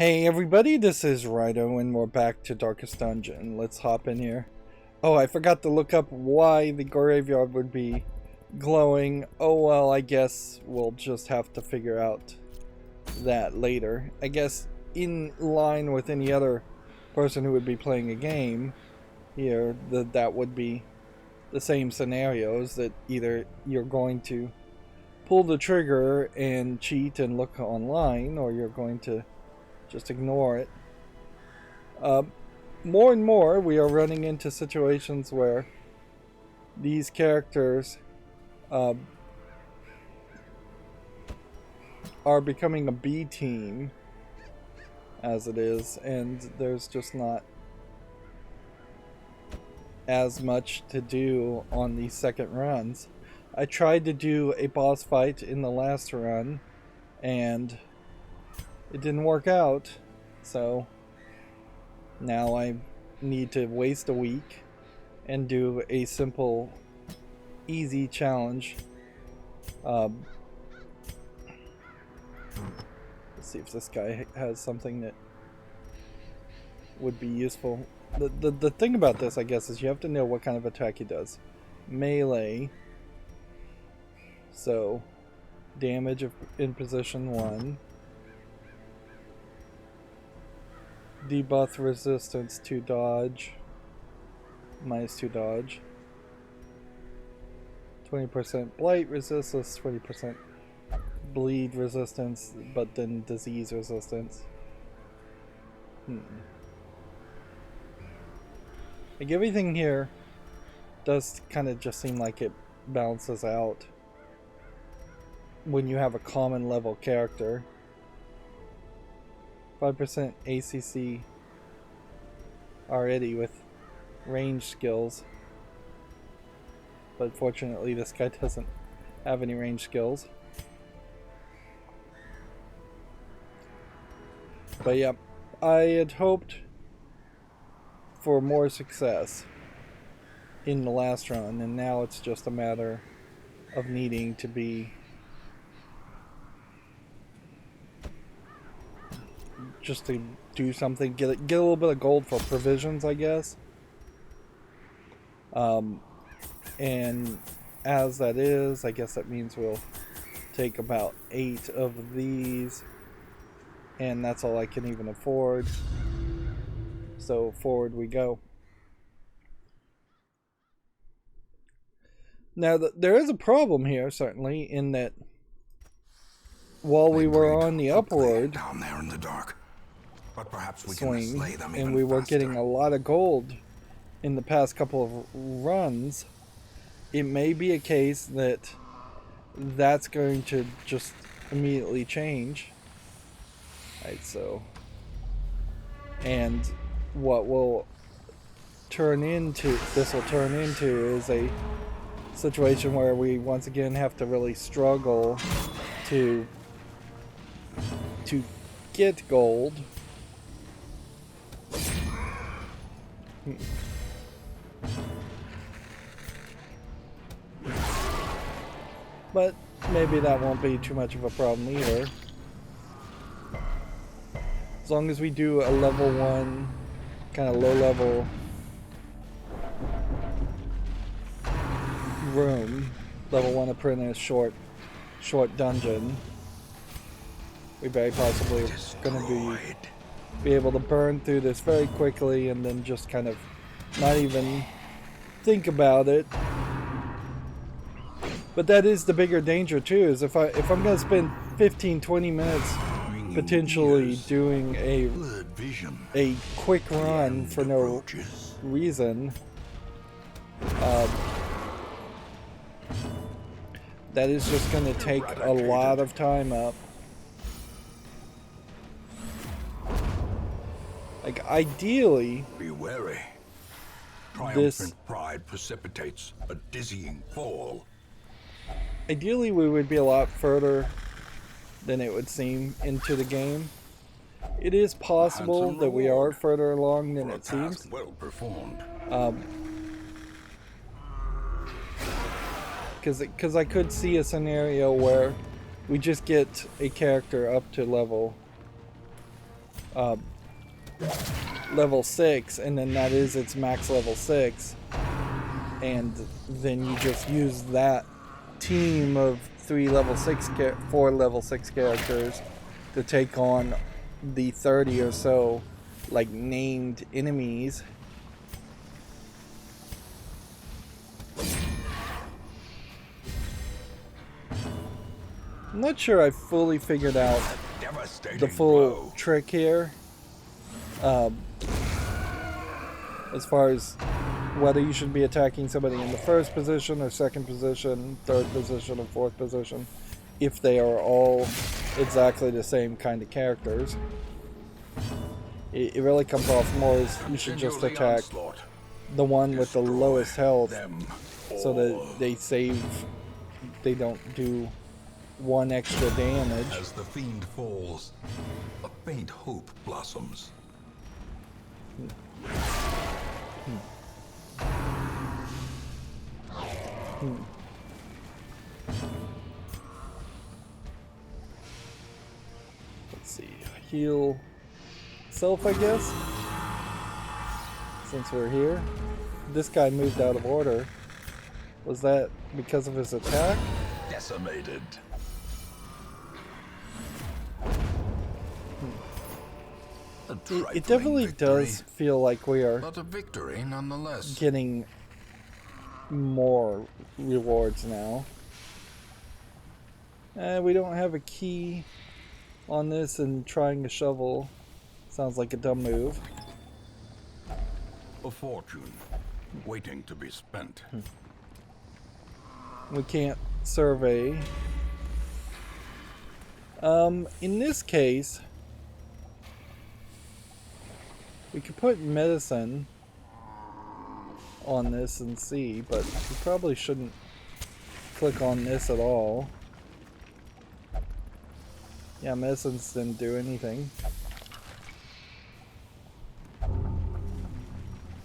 Hey everybody, this is Rydo and we're back to Darkest Dungeon. Let's hop in here. Oh, I forgot to look up why the graveyard would be glowing. Oh well, I guess we'll just have to figure out that later. I guess in line with any other person who would be playing a game here, that would be the same scenarios, that either you're going to pull the trigger and cheat and look online, or you're going to just ignore it. More and more we are running into situations where these characters are becoming a B team as it is, and there's just not as much to do on these second runs. I tried to do a boss fight in the last run and it didn't work out, so now I need to waste a week and do a simple, easy challenge. Let's see if this guy has something that would be useful. The thing about this, I guess, is you have to know what kind of attack he does. Melee, so damage in position 1. Debuff resistance to dodge, -2 dodge, 20% blight resistance, 20% bleed resistance, but then disease resistance. Like, everything here does kind of just seem like it balances out when you have a common level character. 5% ACC already with range skills, but fortunately this guy doesn't have any range skills. But yeah, I had hoped for more success in the last run, and now it's just a matter of needing to be just to do something, get a little bit of gold for provisions, I guess. And as that is, I guess that means we'll take about 8 of these, and that's all I can even afford. So forward we go. Now there is a problem here, certainly, in that while we were on the upward down there in the dark, but perhaps we swing, can slay them and we were getting a lot of gold in the past couple of runs, it may be a case that that's going to just immediately change. Right, so, and what will turn into, this will turn into, is a situation where we once again have to really struggle to get gold. But maybe that won't be too much of a problem either. As long as we do a level 1, kind of low level room, level 1 apprentice short dungeon, we very possibly are going to be able to burn through this very quickly and then just kind of not even think about it. But that is the bigger danger too, is if I'm going to spend 15-20 minutes potentially doing a quick run for no reason, that is just going to take a lot of time up. Like, ideally, be wary. Triumphant pride precipitates a dizzying fall. Ideally, we would be a lot further than it would seem into the game. It is possible that we are further along than it seems. Well performed. Because I could see a scenario where we just get a character up to level level 6, and then that is its max level 6, and then you just use that team of 4 level 6 characters to take on the 30 or so like named enemies. I'm not sure I fully figured out the full trick here, as far as whether you should be attacking somebody in the first position or second position, third position or fourth position, if they are all exactly the same kind of characters. It really comes off more as you should just attack the one with the lowest health so that they don't do 1 extra damage. As the fiend falls, a faint hope blossoms. Let's see, heal self, I guess, since we're here. This guy moved out of order. Was that because of his attack? Decimated. It definitely does feel like we are but a victory nonetheless. getting more rewards now. We don't have a key on this, and trying a shovel sounds like a dumb move. A fortune waiting to be spent. We can't survey. In this case, we could put medicine on this and see, but we probably shouldn't click on this at all. Yeah, medicines didn't do anything.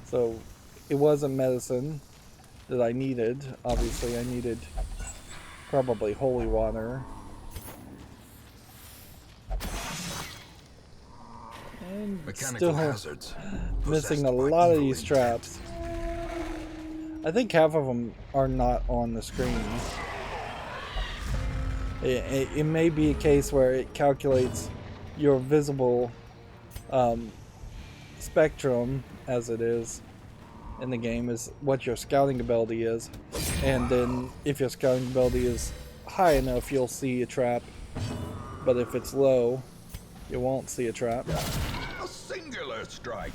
So, it wasn't medicine that I needed. Obviously, I needed probably holy water. And Mechanical still hazards missing a lot of these traps. I think half of them are not on the screen. It may be a case where it calculates your visible spectrum, as it is in the game, is what your scouting ability is, and then if your scouting ability is high enough, you'll see a trap, but if it's low, you won't see a trap. A singular strike.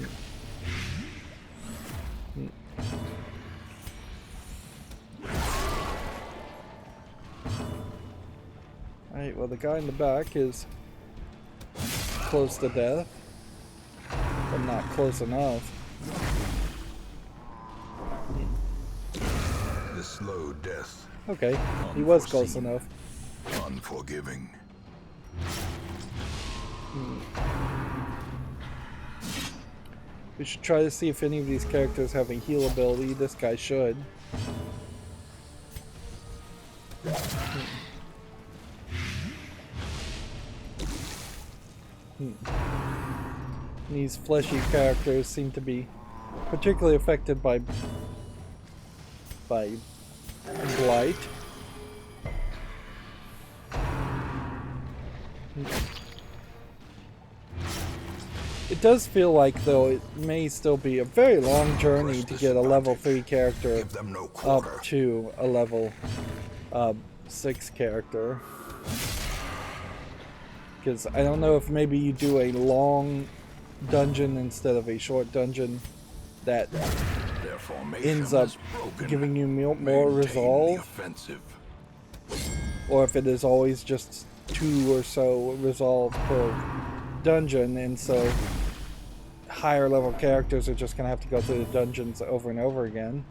Alright, well, the guy in the back is close to death, but not close enough. The slow death. Okay, he was close enough. Unforgiving. We should try to see if any of these characters have a heal ability. This guy should. These fleshy characters seem to be particularly affected by blight. It does feel like, though, it may still be a very long journey to get a level 3 character up to a level 6 character. Because I don't know if maybe you do a long dungeon instead of a short dungeon that ends up giving you more resolve, or if it is always just 2 or so resolve per dungeon, and so higher level characters are just going to have to go through the dungeons over and over again.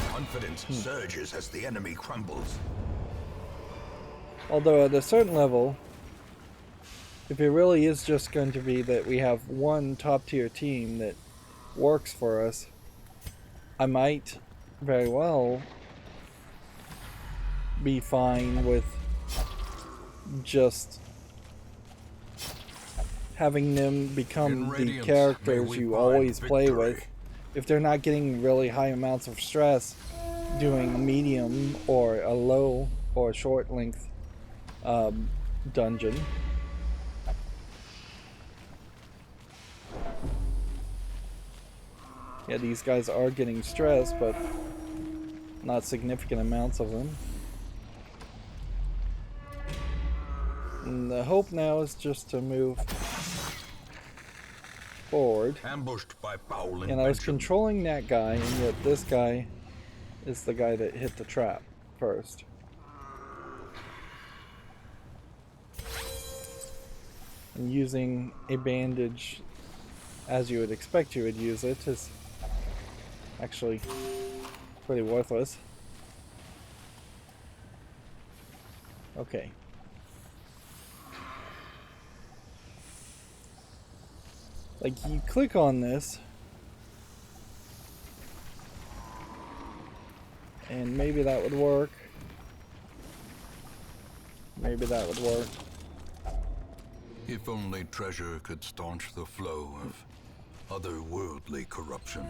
Confidence surges as the enemy crumbles. Although at a certain level, if it really is just going to be that we have one top tier team that works for us, I might very well be fine with just having them become In the radiance, may characters we you find always play victory. with, if they're not getting really high amounts of stress doing a medium or a low or short length dungeon. Yeah, these guys are getting stressed, but not significant amounts of them. And the hope now is just to move forward. Ambushed by foul And I was invention. controlling that guy, and yet this guy is the guy that hit the trap first. And using a bandage as you would expect you would use it is actually pretty worthless. Okay. Like, you click on this, and maybe that would work. Maybe that would work. If only treasure could staunch the flow of otherworldly corruption.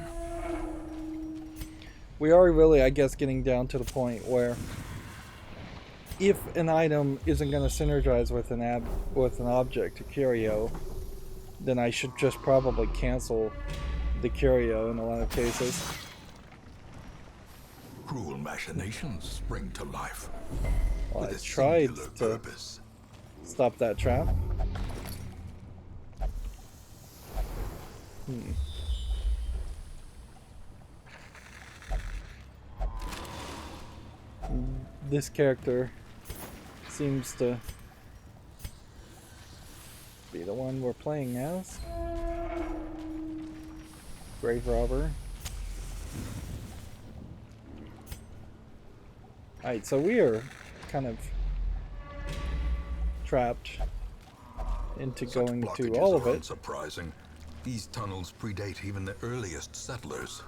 We are really, I guess, getting down to the point where if an item isn't going to synergize with an object, a curio, then I should just probably cancel the curio in a lot of cases. Cruel machinations spring to life. Well, I with a tried singular to purpose. stop that trap. This character seems to be the one we're playing as. Grave robber. Alright, so we are kind of trapped into Such going to blockages all of are it. unsurprising. These tunnels predate even the earliest settlers.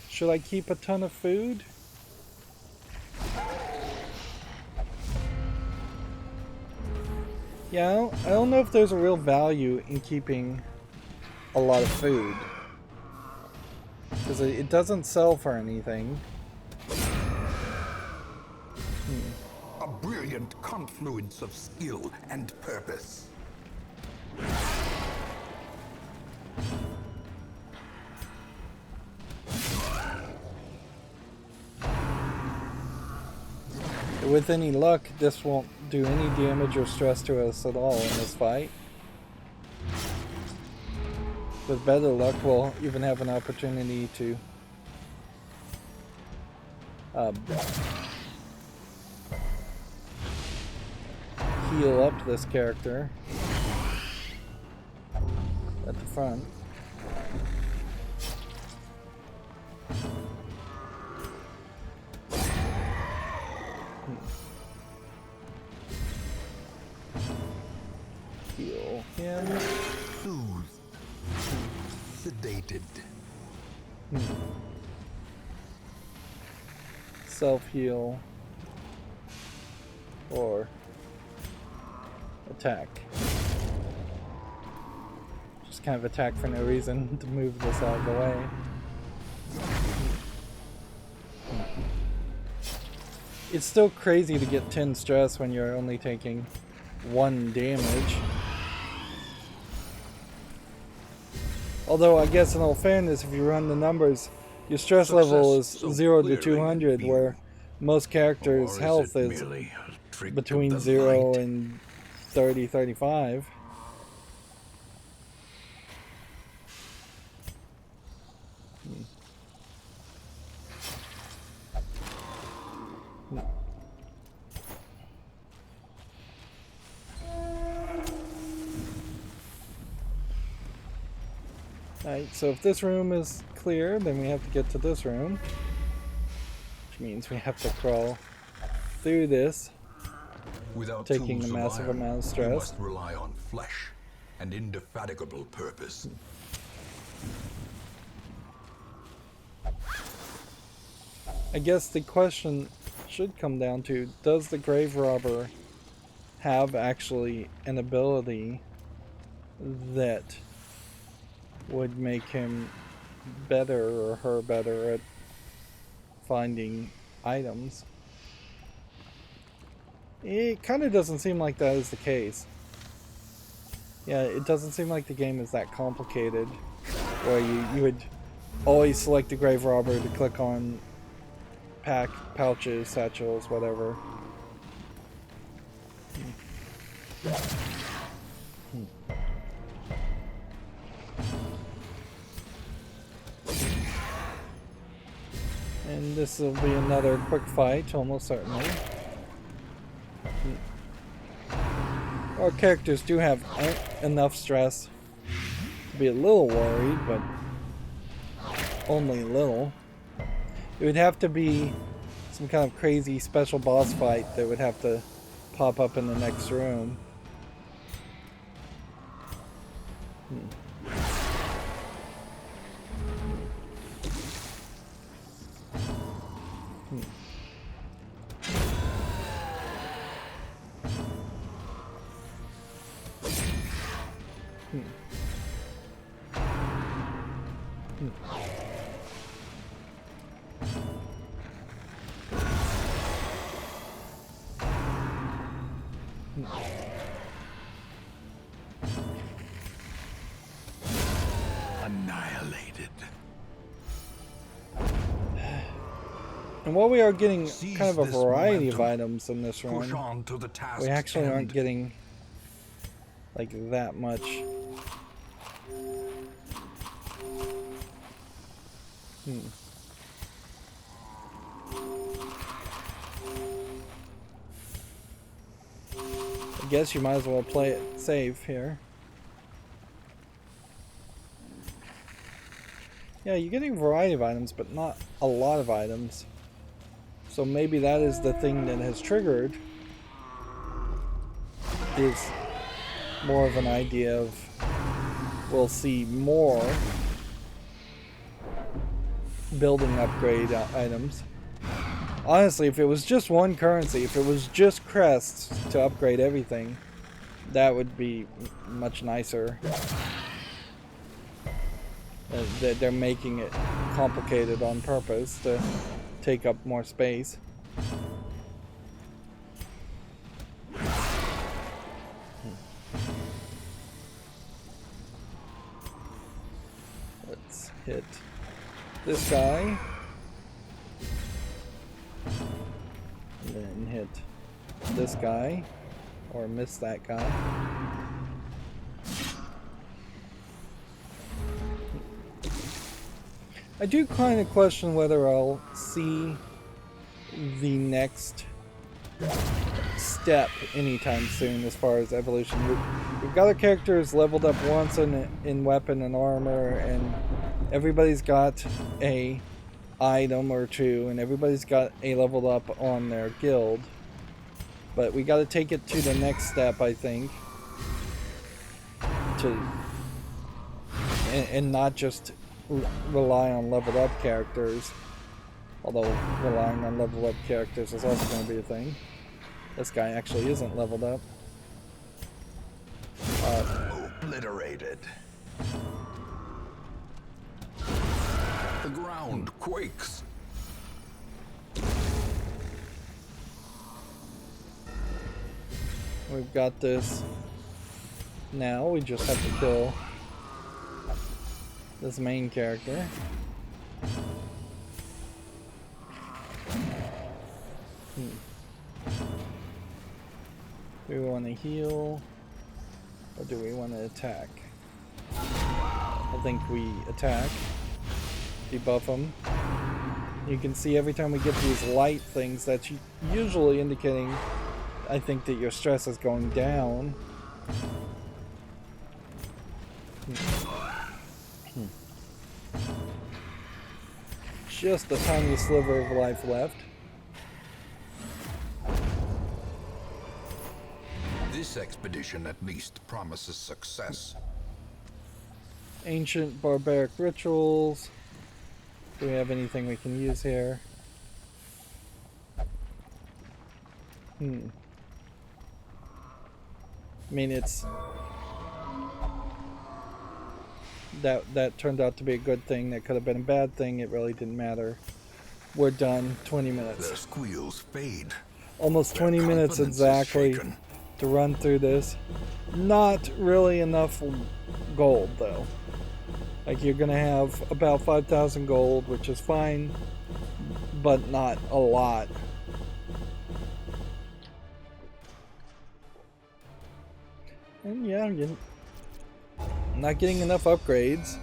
Should I keep a ton of food? Yeah, I don't know if there's a real value in keeping a lot of food. Because it doesn't sell for anything. A brilliant confluence of skill and purpose. With any luck, this won't do any damage or stress to us at all in this fight. With better luck, we'll even have an opportunity to heal up this character at the front. Heal him. Soothed. Sedated. Self-heal. Or attack. Just kind of attack for no reason to move this out of the way. It's still crazy to get 10 stress when you're only taking 1 damage. Although I guess in all fairness, if you run the numbers, your stress level is so 0 to clearly 200, in where view. most characters' Or is health it is merely a trick of between the 0 light? and 30, 35. Alright, so if this room is clear, then we have to get to this room. Which means we have to crawl through this, Without taking tools a of massive iron, amount of you stress. must rely on flesh and indefatigable purpose. I guess the question should come down to, does the grave robber have actually an ability that would make him better or her better at finding items. It kind of doesn't seem like that is the case. Yeah, it doesn't seem like the game is that complicated, where you would always select the grave robber to click on pouches, satchels, whatever. And this will be another quick fight, almost certainly. Our characters do have enough stress to be a little worried, but only a little. It would have to be some kind of crazy special boss fight that would have to pop up in the next room. Annihilated. And while we are getting Seize kind of a this variety of momentum. items in this Push run, on to the task's we actually aren't end. getting like that much. I guess you might as well play it safe here. Yeah, you're getting a variety of items, but not a lot of items. So maybe that is the thing that has triggered, is more of an idea of we'll see more building upgrade items. Honestly, if it was just one currency, if it was just crests to upgrade everything, that would be much nicer. They're making it complicated on purpose to take up more space. Let's hit this guy. And then hit this guy. Or miss that guy. I do kind of question whether I'll see the next step anytime soon as far as evolution. We've got our characters leveled up once in weapon and armor, and everybody's got a item or two, and everybody's got a leveled up on their guild. But we got to take it to the next step, I think, and not just rely on leveled up characters, although relying on leveled up characters is also going to be a thing. This guy actually isn't leveled up. Obliterated. The ground quakes. We've got this. Now we just have to kill this main character. Do we want to heal, or do we want to attack? I think we attack. Debuff them. You can see every time we get these light things, that's usually indicating, I think, that your stress is going down. Just a tiny sliver of life left. This expedition at least promises success. Ancient barbaric rituals. Do we have anything we can use here? I mean, it's that turned out to be a good thing. That could have been a bad thing. It really didn't matter. We're done. 20 minutes. Their squeals fade. Almost Their 20 minutes confidence is exactly shaken. to run through this. Not really enough gold, though. Like, you're gonna have about 5,000 gold, which is fine, but not a lot. And yeah, you're not getting enough upgrades.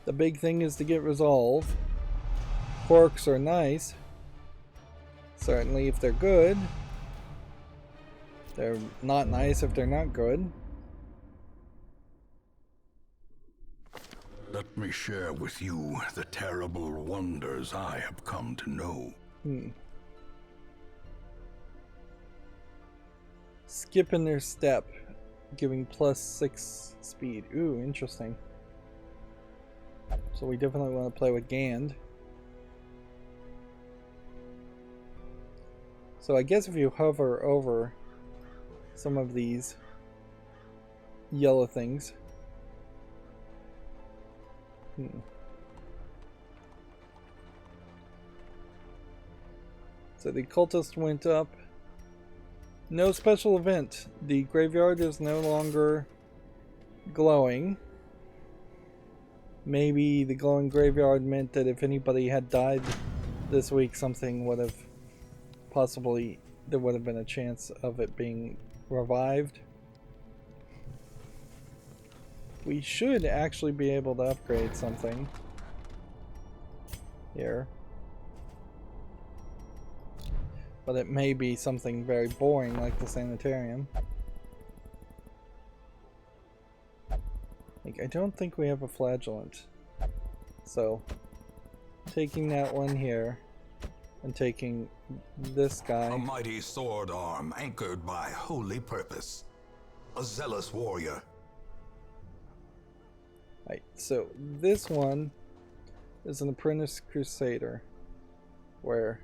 The big thing is to get resolve. Quirks are nice. Certainly if they're good. They're not nice if they're not good. Let me share with you the terrible wonders I have come to know. Skipping their step, giving +6 speed. Ooh, interesting. So we definitely want to play with Gand. So I guess if you hover over some of these yellow things. So the cultist went up. No special event. The graveyard is no longer glowing. Maybe the glowing graveyard meant that if anybody had died this week, something would have possibly, there would have been a chance of it being revived. We should actually be able to upgrade something here. But it may be something very boring like the sanitarium. Like, I don't think we have a flagellant. So, taking that one here and taking this guy. A mighty sword arm anchored by holy purpose. A zealous warrior. Right, so this one is an apprentice crusader, where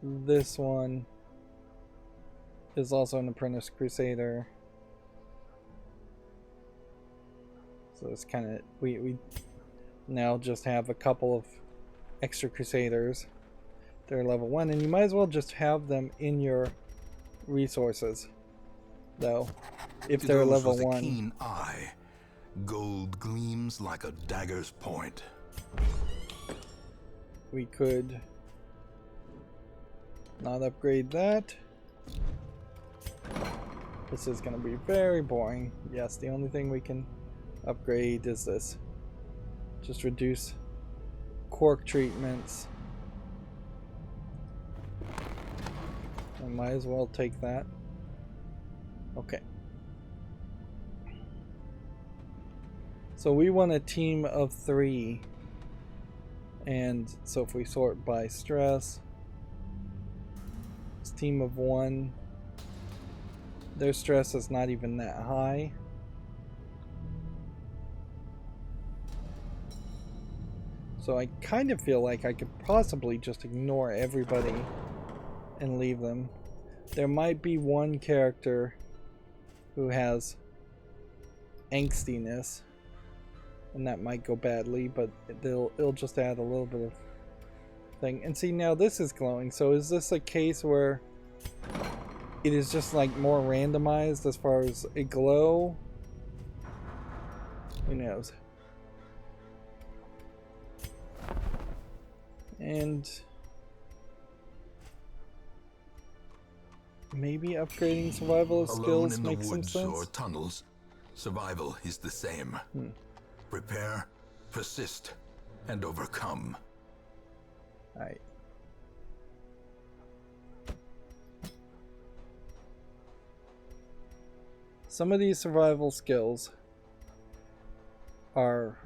this one is also an apprentice crusader. So it's kind of, we now just have a couple of extra crusaders. They're level 1, and you might as well just have them in your resources, though, if To they're those level with a 1. keen eye, gold gleams like a dagger's point. We could not upgrade that. This is going to be very boring. Yes, the only thing we can upgrade is this. Just reduce quirk treatments. I might as well take that. Okay. So we want a team of 3. And so if we sort by stress, it's team of 1. Their stress is not even that high. So I kind of feel like I could possibly just ignore everybody and leave them. There might be one character who has angstiness, and that might go badly, but it'll just add a little bit of thing. And see, now this is glowing, so is this a case where it is just like more randomized as far as a glow? Who knows? And maybe upgrading survival skills makes some sense. Alone in the woods or tunnels, survival is the same. Prepare, persist, and overcome. Alright. Some of these survival skills are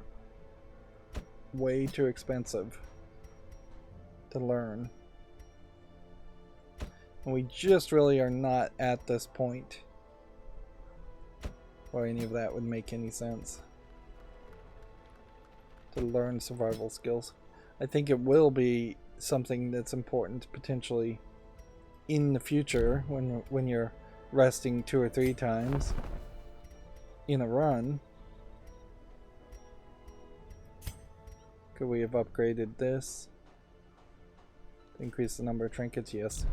way too expensive to learn. And we just really are not at this point where any of that would make any sense to learn survival skills. I think it will be something that's important potentially in the future when you're resting 2 or 3 times in a run. Could we have upgraded this? Increase the number of trinkets? Yes.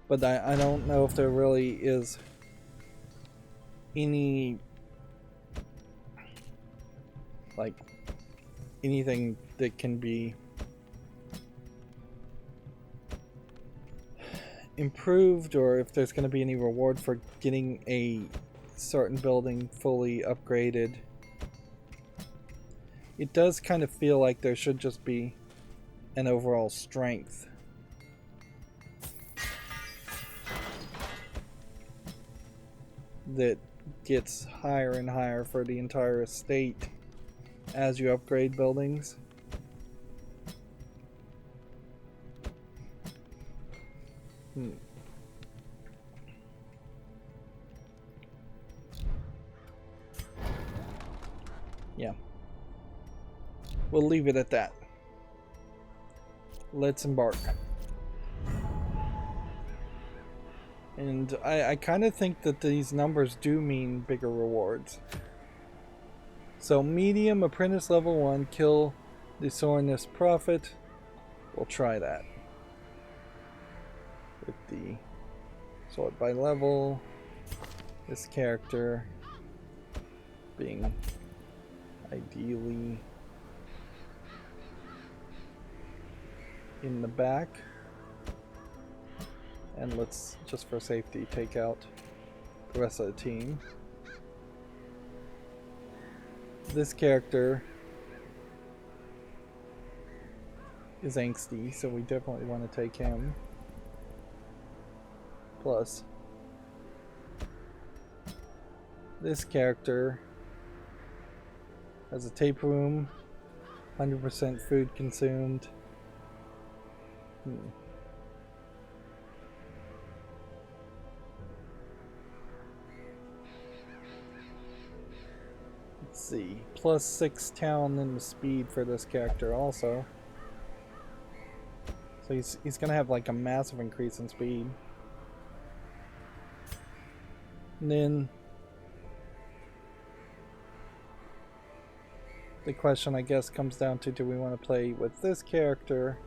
But I don't know if there really is any, like, anything that can be improved, or if there's going to be any reward for getting a certain building fully upgraded. It does kind of feel like there should just be an overall strength. That gets higher and higher for the entire estate as you upgrade buildings. Yeah. We'll leave it at that. Let's embark. And I kind of think that these numbers do mean bigger rewards. So medium, apprentice level 1, kill the Sornus prophet. We'll try that. With the sort by level. This character being ideally in the back. And let's, just for safety, take out the rest of the team. This character is angsty, so we definitely want to take him. Plus, this character has a tape room, 100% food consumed. Let's see, plus 6 town and speed for this character also. So he's gonna have like a massive increase in speed. And then the question, I guess, comes down to, do we want to play with this character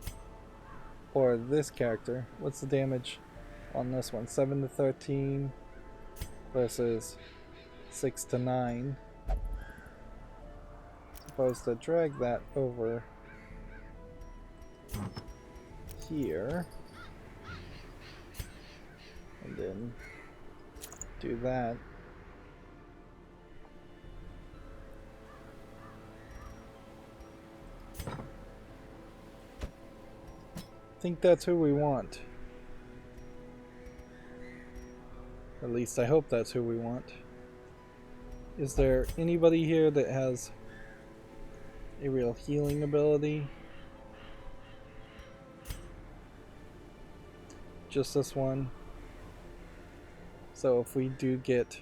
or this character? What's the damage on this one? 7 to 13 versus 6 to 9. Supposed to drag that over here and then do that. I think that's who we want. At least I hope that's who we want. Is there anybody here that has a real healing ability? Just this one. So if we do get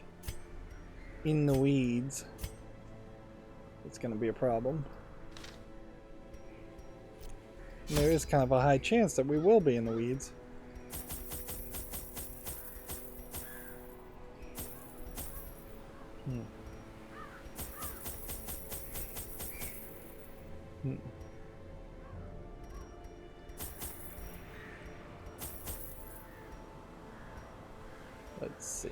in the weeds, it's going to be a problem. And there is kind of a high chance that we will be in the weeds. Let's see.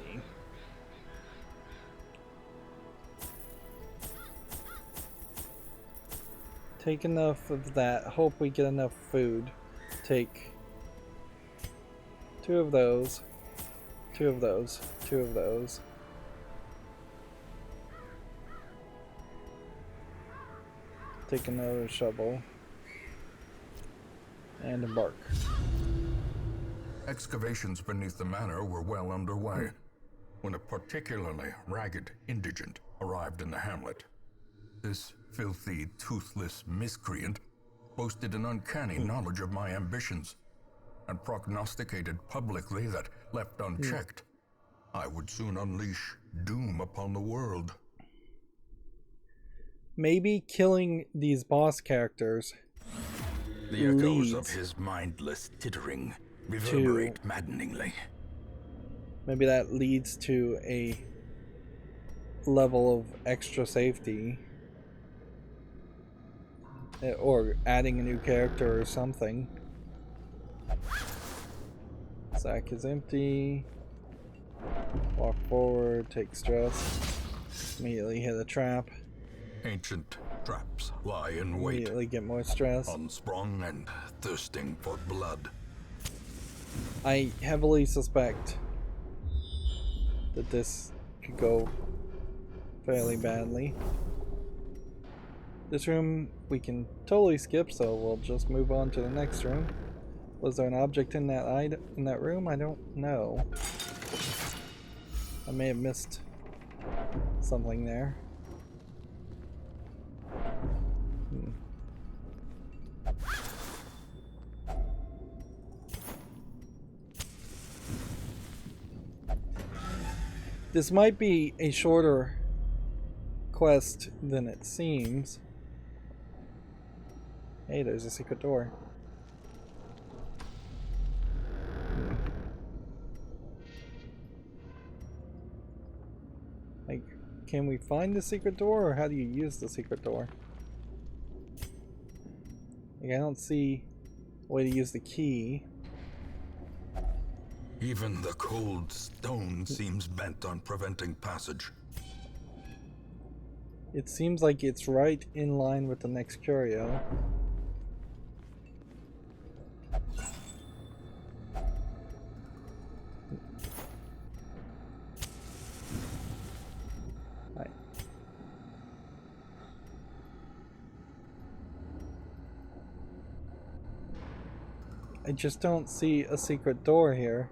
Take enough of that. Hope we get enough food. Take 2 of those. 2 of those. 2 of those. Take another shovel. And embark. Excavations beneath the manor were well underway when a particularly ragged indigent arrived in the hamlet. This filthy, toothless miscreant boasted an uncanny knowledge of my ambitions and prognosticated publicly that, left unchecked, I would soon unleash doom upon the world. Maybe killing these boss characters The echoes of his mindless tittering reverberate maddeningly. Maybe that leads to a level of extra safety. Or adding a new character or something. Sack is empty. Walk forward, take stress. Immediately hit a trap. Ancient traps lie in wait. Immediately get more stress. Unsprung and thirsting for blood. I heavily suspect that this could go fairly badly. This room we can totally skip, so we'll just move on to the next room. Was there an object in that room? I don't know. I may have missed something there. This might be a shorter quest than it seems. Hey, there's a secret door. Like, can we find the secret door, or how do you use the secret door? Like, I don't see a way to use the key. Even the cold stone seems bent on preventing passage. It seems like it's right in line with the next curio. I just don't see a secret door here.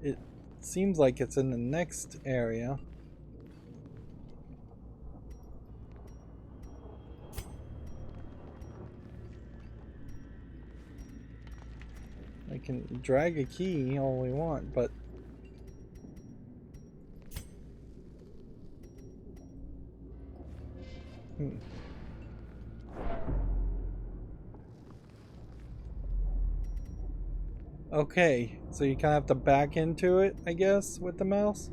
It seems like it's in the next area. I can drag a key all we want, but okay, so you kind of have to back into it, I guess, with the mouse.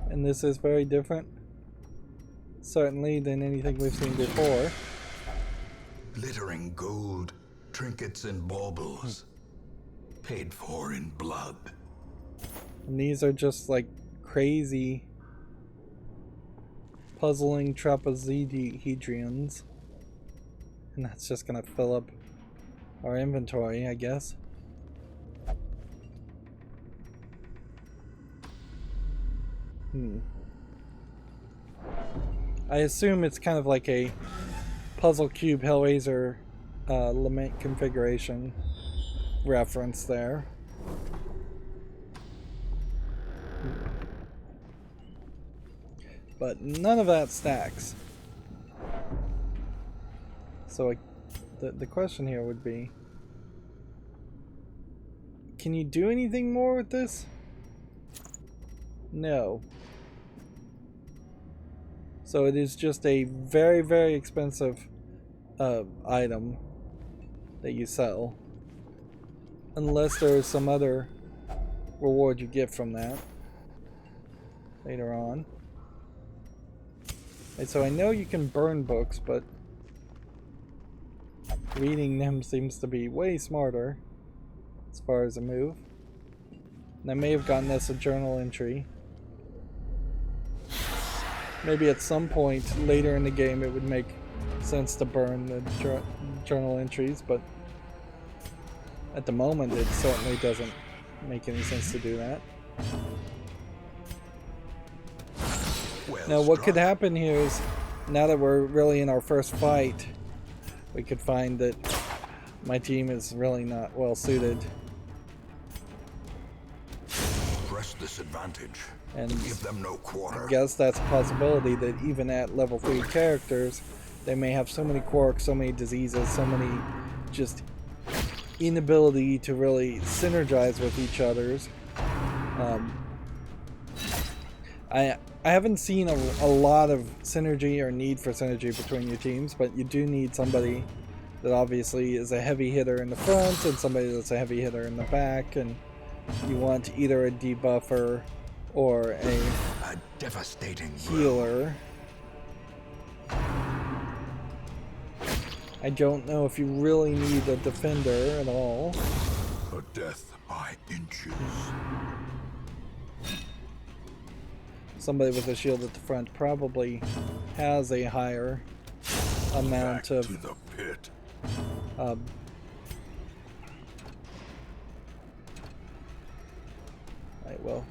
And this is very different, certainly, than anything we've seen before. Glittering gold, trinkets and baubles, paid for in blood. And these are just like crazy, puzzling trapezohedrons. And that's just gonna fill up our inventory, I guess. I assume it's kind of like a Puzzle Cube Hellraiser Lament configuration reference there. But none of that stacks. So the question here would be, can you do anything more with this? No. So it is just a very, very expensive item that you sell. Unless there is some other reward you get from that later on. And so I know you can burn books, but reading them seems to be way smarter as far as a move. And I may have gotten us a journal entry. Maybe at some point later in the game it would make sense to burn the journal entries, but at the moment it certainly doesn't make any sense to do that. Well now what could struck. happen here is, now that we're really in our first fight, we could find that my team is really not well suited. Press this advantage. And Give them no quarter. I guess that's a possibility that even at level 3 characters, they may have so many quirks, so many diseases, so many just inability to really synergize with each other's. I haven't seen a lot of synergy or need for synergy between your teams, but you do need somebody that obviously is a heavy hitter in the front and somebody that's a heavy hitter in the back, and you want either a debuffer or a devastating healer. I don't know if you really need a defender at all. A death by inches. Somebody with a shield at the front probably has a higher amount Back of to the pit. Right, well,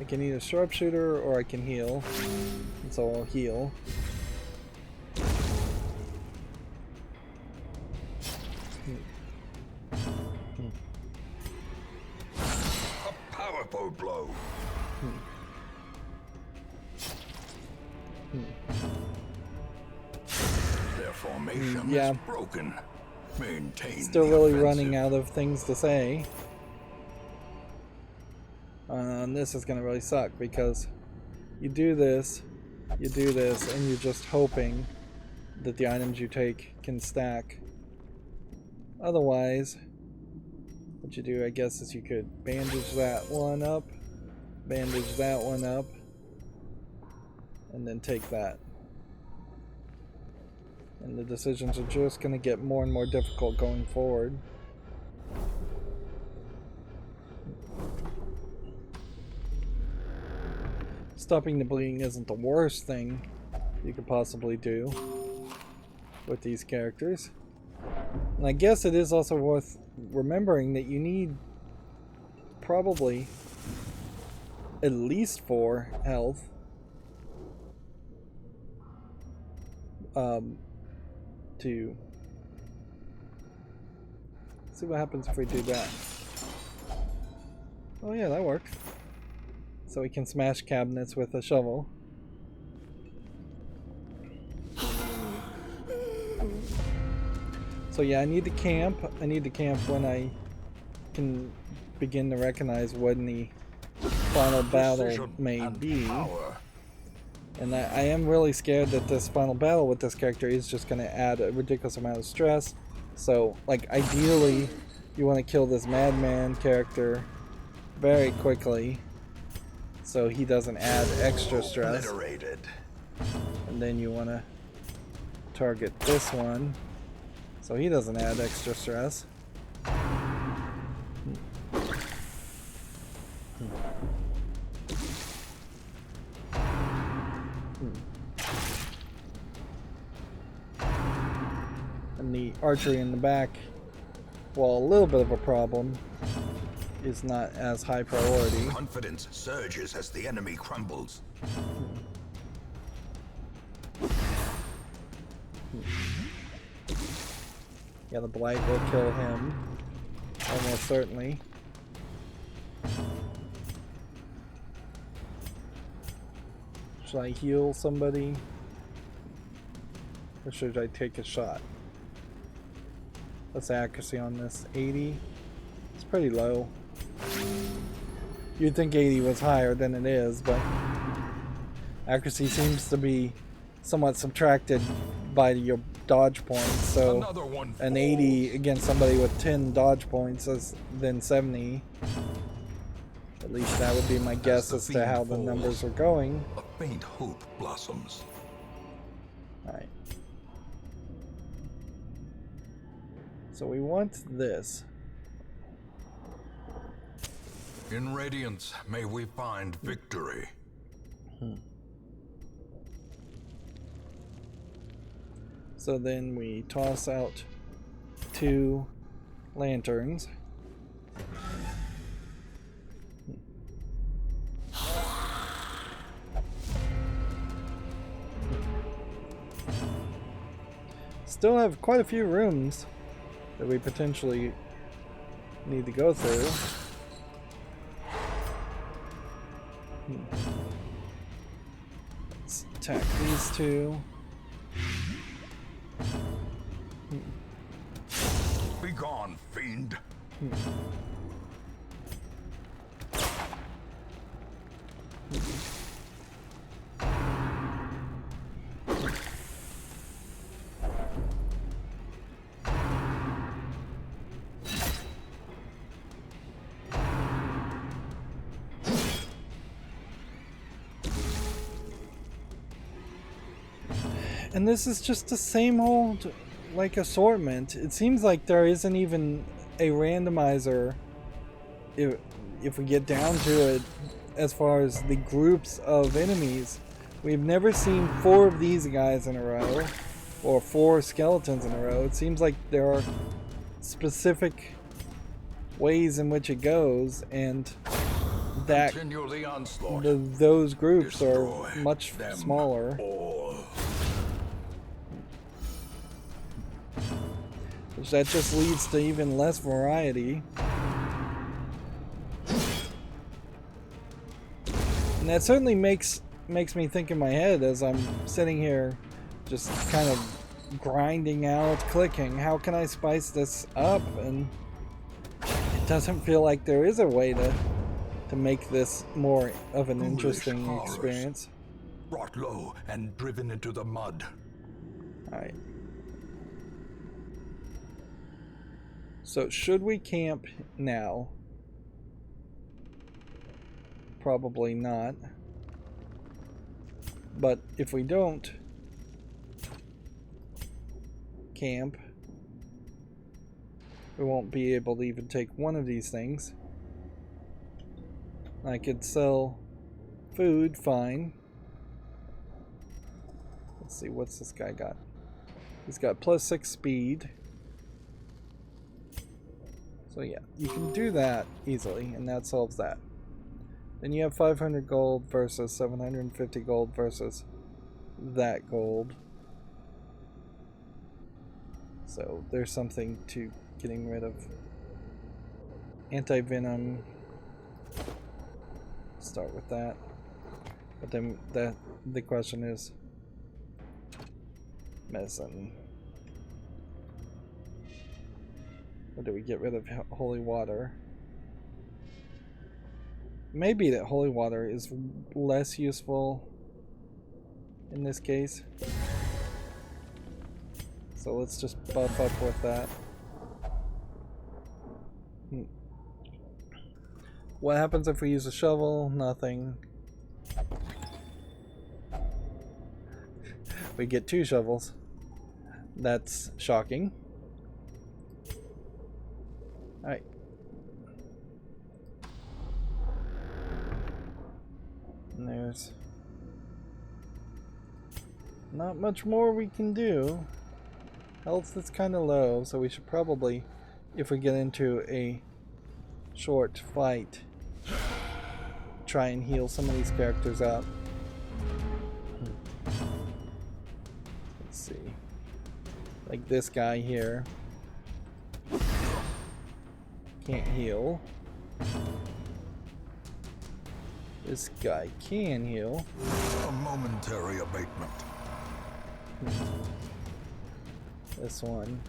I can either sharpshooter or I can heal, and so I'll heal. A powerful blow. Their formation Yeah. is broken. Maintain Still the really offensive. running out of things to say. And this is gonna really suck because you do this, and you're just hoping that the items you take can stack. Otherwise, what you do, I guess, is you could bandage that one up, bandage that one up, and then take that. And the decisions are just going to get more and more difficult going forward. Stopping the bleeding isn't the worst thing you could possibly do with these characters. And I guess it is also worth remembering that you need probably at least 4 health to see what happens if we do that. Oh yeah, that worked. So we can smash cabinets with a shovel. So yeah, I need to camp. I need to camp when I can begin to recognize when the final battle may be. And I am really scared that this final battle with this character is just going to add a ridiculous amount of stress. So, like, ideally, you want to kill this madman character very quickly so he doesn't add extra stress. And then you want to target this one so he doesn't add extra stress. And the archery in the back, while a little bit of a problem, is not as high priority. Confidence surges as the enemy crumbles. Yeah, the blight will kill him, almost certainly. Should I heal somebody? Or should I take a shot? What's the accuracy on this? 80? It's pretty low. You'd think 80 was higher than it is, but accuracy seems to be somewhat subtracted by your dodge points. So an 80 against somebody with 10 dodge points is then 70. At least that would be my guess as to how the numbers are going. A faint hope blossoms. Alright. So we want this. In radiance, may we find victory. So then we toss out 2 lanterns. Still have quite a few rooms that we potentially need to go through. Let's attack these 2. Be gone, fiend. And this is just the same old, like, assortment. It seems like there isn't even a randomizer if we get down to it as far as the groups of enemies. We've never seen 4 of these guys in a row, or 4 skeletons in a row. It seems like there are specific ways in which it goes, and that those groups are much smaller. Which that just leads to even less variety. And that certainly makes me think in my head as I'm sitting here just kind of grinding out, clicking, how can I spice this up? And it doesn't feel like there is a way to make this more of an interesting experience. Brought low and driven into the mud. Alright. So should we camp now? Probably not. But if we don't camp, we won't be able to even take one of these things. I could sell food, fine. Let's see, what's this guy got? He's got +6 speed. So yeah, you can do that easily, and that solves that. Then you have 500 gold versus 750 gold versus that gold. So there's something to getting rid of. Anti-venom. Start with that. But then the question is medicine. Or do we get rid of holy water? Maybe that holy water is less useful in this case. So let's just buff up with that. What happens if we use a shovel? Nothing. We get 2 shovels. That's shocking. Alright. And there's not much more we can do. Health is kind of low, so we should probably, if we get into a short fight, try and heal some of these characters up. Let's see. Like this guy here. Can't heal. This guy can heal. A momentary abatement. This one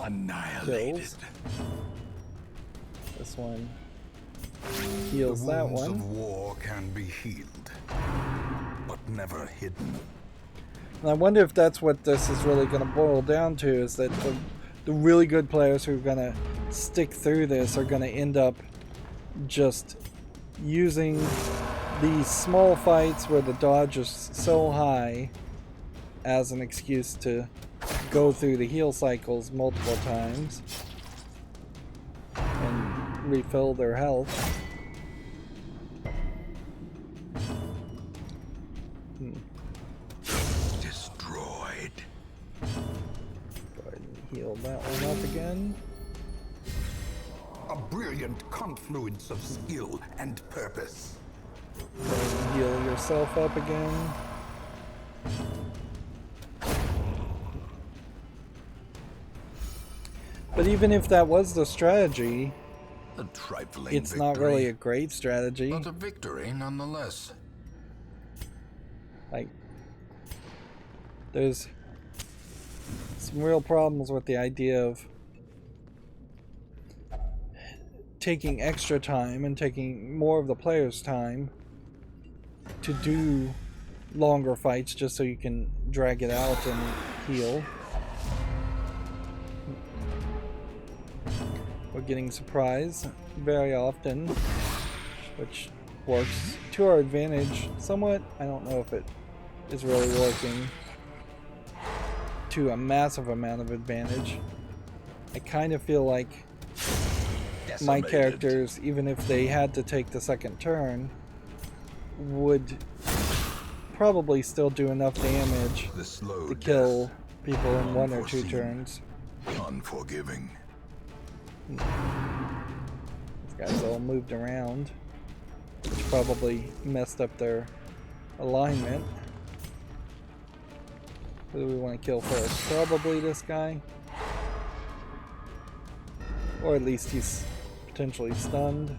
annihilated. kills. This one heals that one. The wounds of war can be healed, but never hidden. And I wonder if that's what this is really going to boil down to, is that the really good players who are going to stick through this are going to end up just using these small fights where the dodge is so high as an excuse to go through the heal cycles multiple times and refill their health. Destroyed. Go ahead and heal that one up again. A brilliant confluence of skill and purpose. Go ahead and heal yourself up again. But even if that was the strategy, A trifling it's victory, not really a great strategy. but a victory nonetheless. Like, there's some real problems with the idea of taking extra time and taking more of the player's time to do longer fights just so you can drag it out and heal. We're getting surprised very often, which works to our advantage somewhat. I don't know if it is really working to a massive amount of advantage. I kind of feel like my characters, even if they had to take the second turn, would probably still do enough damage to kill people in 1 or 2 turns. Unforgiving. These guys all moved around, which probably messed up their alignment. Who do we want to kill first? Probably this guy. Or at least he's potentially stunned.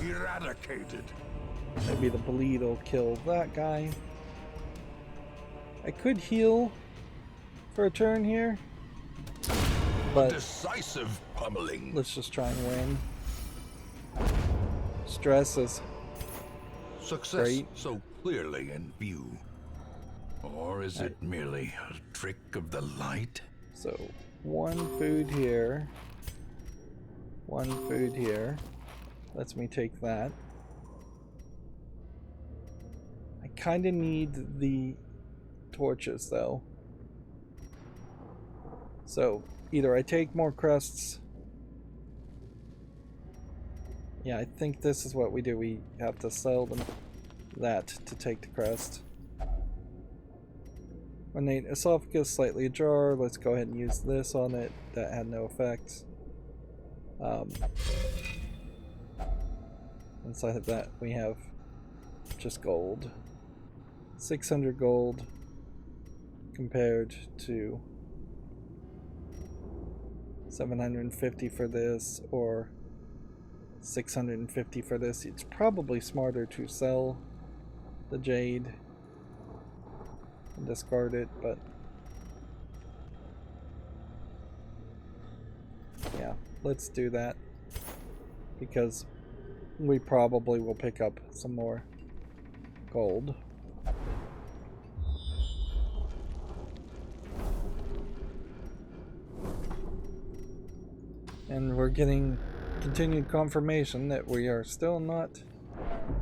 Eradicated. Maybe the bleed will kill that guy. I could heal for a turn here, but Decisive pummeling. let's just try and win. Stress is Success great. so clearly in view. Or is it merely a trick of the light? So 1 food here, 1 food here. Lets me take that. I kind of need the torches though. So either I take more crusts. Yeah, I think this is what we do. We have to sell them that to take the crust. Ornate esophagus, slightly ajar. Let's go ahead and use this on it. That had no effects. Inside of that we have just gold. 600 gold compared to 750 for this, or 650 for this. It's probably smarter to sell the jade and discard it, but yeah, let's do that because we probably will pick up some more gold. And we're getting continued confirmation that we are still not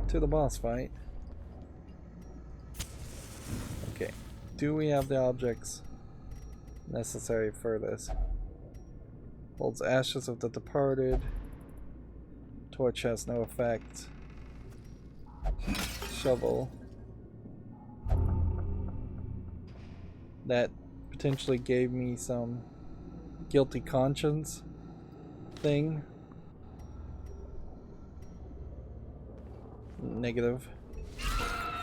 to the boss fight. Okay, do we have the objects necessary for this? Holds ashes of the departed. Torch has no effect. Shovel. That potentially gave me some guilty conscience thing. Negative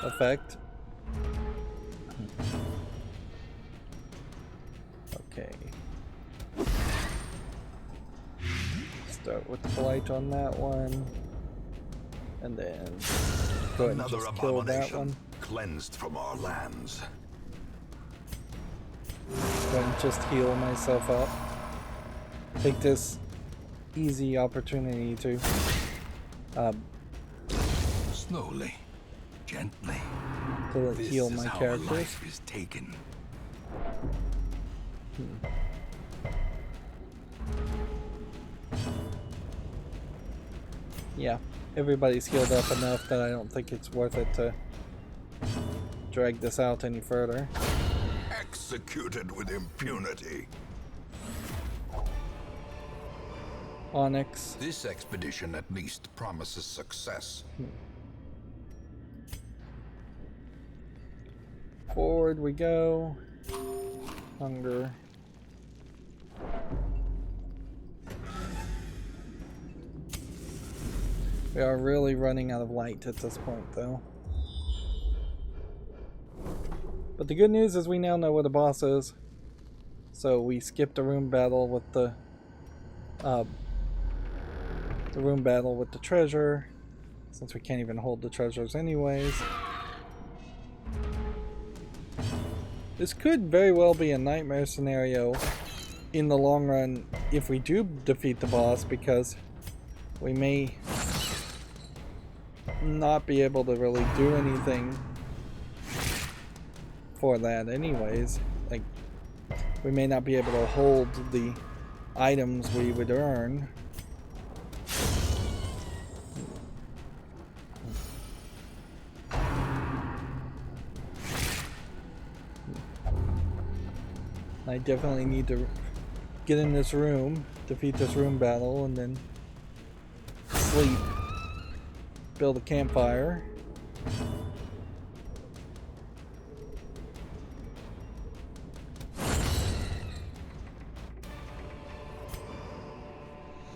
effect. Okay. Start with the blight on that one. And then go ahead and just kill that one. Cleansed from our lands. Go ahead and just heal myself up. Take this easy opportunity to Slowly, gently. to heal my characters. Life is taken. Yeah, everybody's healed up enough that I don't think it's worth it to drag this out any further. Executed with impunity. Onyx. This expedition at least promises success. Forward we go. Hunger. We are really running out of light at this point, though. But the good news is we now know what the boss is. So we skipped the room battle with the room battle with the treasure, since we can't even hold the treasures anyways. This could very well be a nightmare scenario in the long run if we do defeat the boss, because we may not be able to really do anything for that anyways. Like, we may not be able to hold the items we would earn I definitely need to get in this room, defeat this room battle, and then sleep. Build a campfire.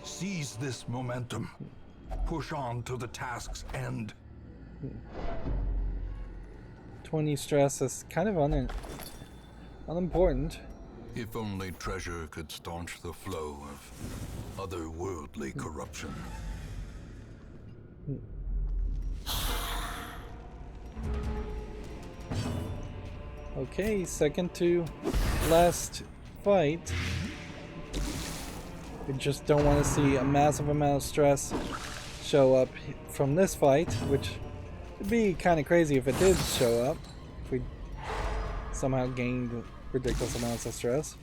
Seize this momentum. Push on to the task's end. 20 stress is kind of unimportant. If only treasure could staunch the flow of otherworldly corruption. Okay, second to last fight. We just don't want to see a massive amount of stress show up from this fight, which would be kind of crazy if it did show up. If we somehow gained ridiculous amounts of stress.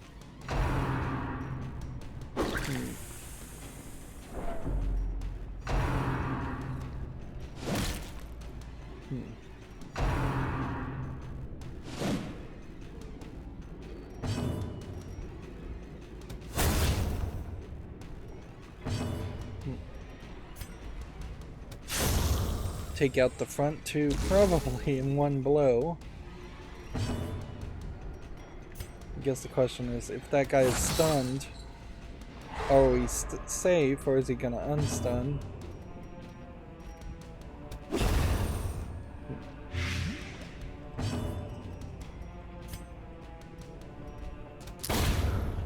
Take out the front two probably in one blow. I guess the question is, if that guy is stunned, are we safe, or is he gonna unstun?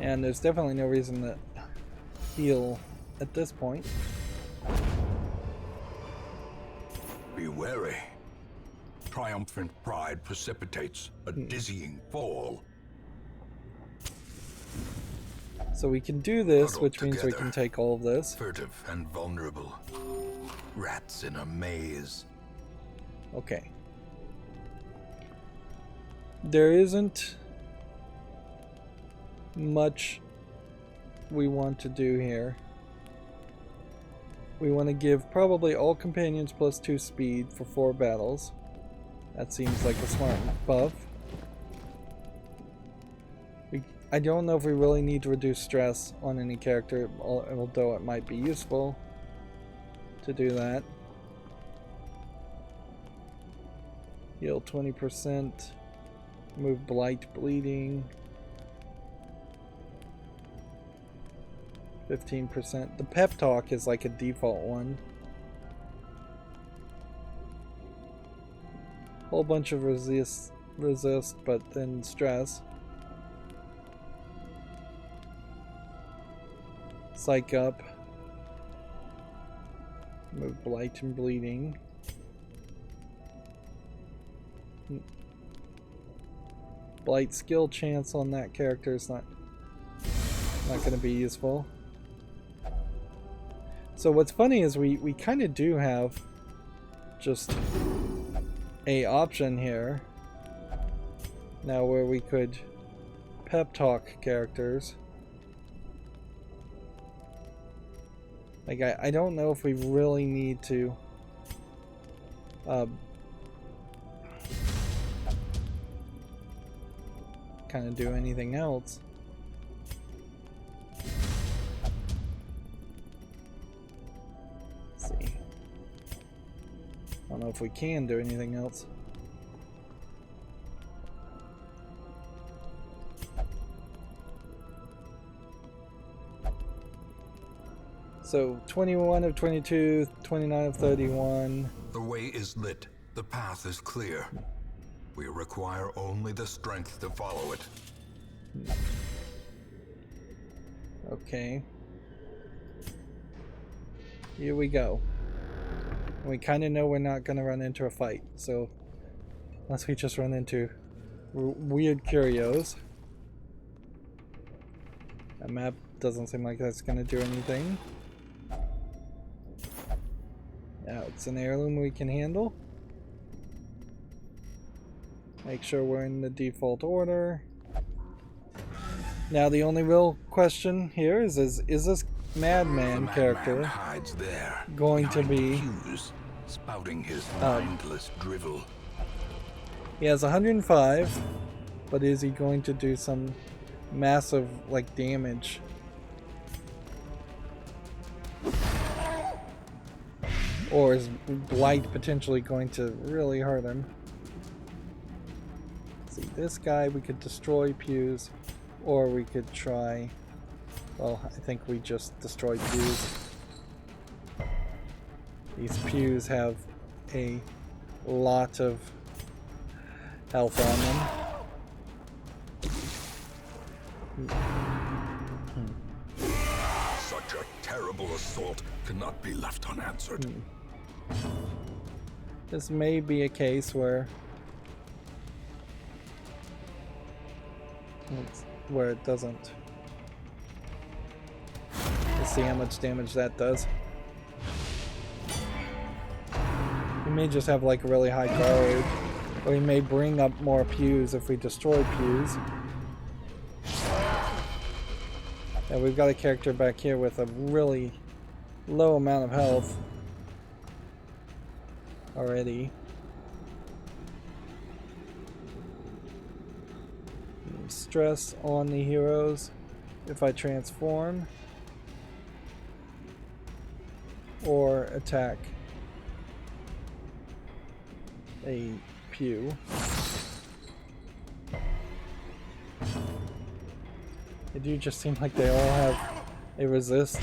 And there's definitely no reason to heal at this point. Be wary. Triumphant pride precipitates a dizzying fall. So we can do this, Huddled which means we together, can take all of this. Furtive and vulnerable. Rats in a maze. Okay. There isn't much we want to do here. We want to give probably all companions +2 speed for 4 battles. That seems like a smart buff. I don't know if we really need to reduce stress on any character, although it might be useful to do that. Heal 20%. Move blight bleeding. 15%. The pep talk is like a default one. Whole bunch of resist, but then stress. Psych up. Move blight and bleeding. Blight skill chance on that character is not going to be useful. So what's funny is we kind of do have just a option here now where we could pep talk characters. Like I don't know if we really need to kind of do anything else. Let's see. I don't know if we can do anything else. So 21 of 22, 29 of 31. The way is lit. The path is clear. We require only the strength to follow it. Okay. Here we go. We kind of know we're not going to run into a fight, so unless we just run into weird curios. That map doesn't seem like that's going to do anything. Now it's an heirloom we can handle. Make sure we're in the default order. Now the only real question here is this madman character hides there, going to be pews, spouting his mindless drivel. He has 105, but is he going to do some massive, like, damage. Or is Blight potentially going to really hurt him? See, this guy we could destroy pews, or we could try... Well, I think we just destroy pews. These pews have a lot of health on them. Such a terrible assault cannot be left unanswered. This may be a case where it doesn't. Let's see how much damage that does. We may just have like a really high guard, or we may bring up more pews if we destroy pews. And we've got a character back here with a really low amount of health already. Stress on the heroes if I transform or attack a pew. They do just seem like they all have a resist.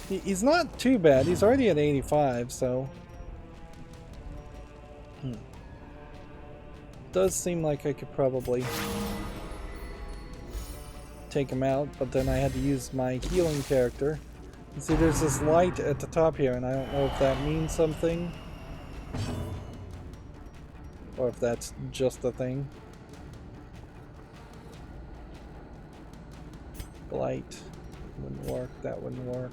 He's not too bad. He's already at 85, so... Does seem like I could probably take him out, but then I had to use my healing character. And see, there's this light at the top here, and I don't know if that means something, or if that's just a thing. Light wouldn't work, that wouldn't work.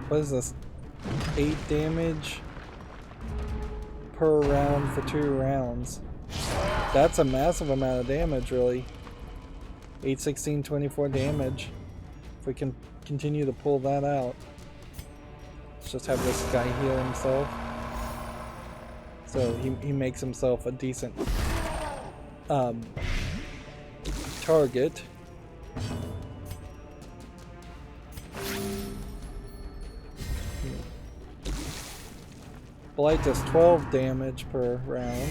What is this? 8 damage per round for 2 rounds. That's a massive amount of damage, really. 8, 16, 24 damage. If we can continue to pull that out. Let's just have this guy heal himself. So he makes himself a decent target. Blight does 12 damage per round.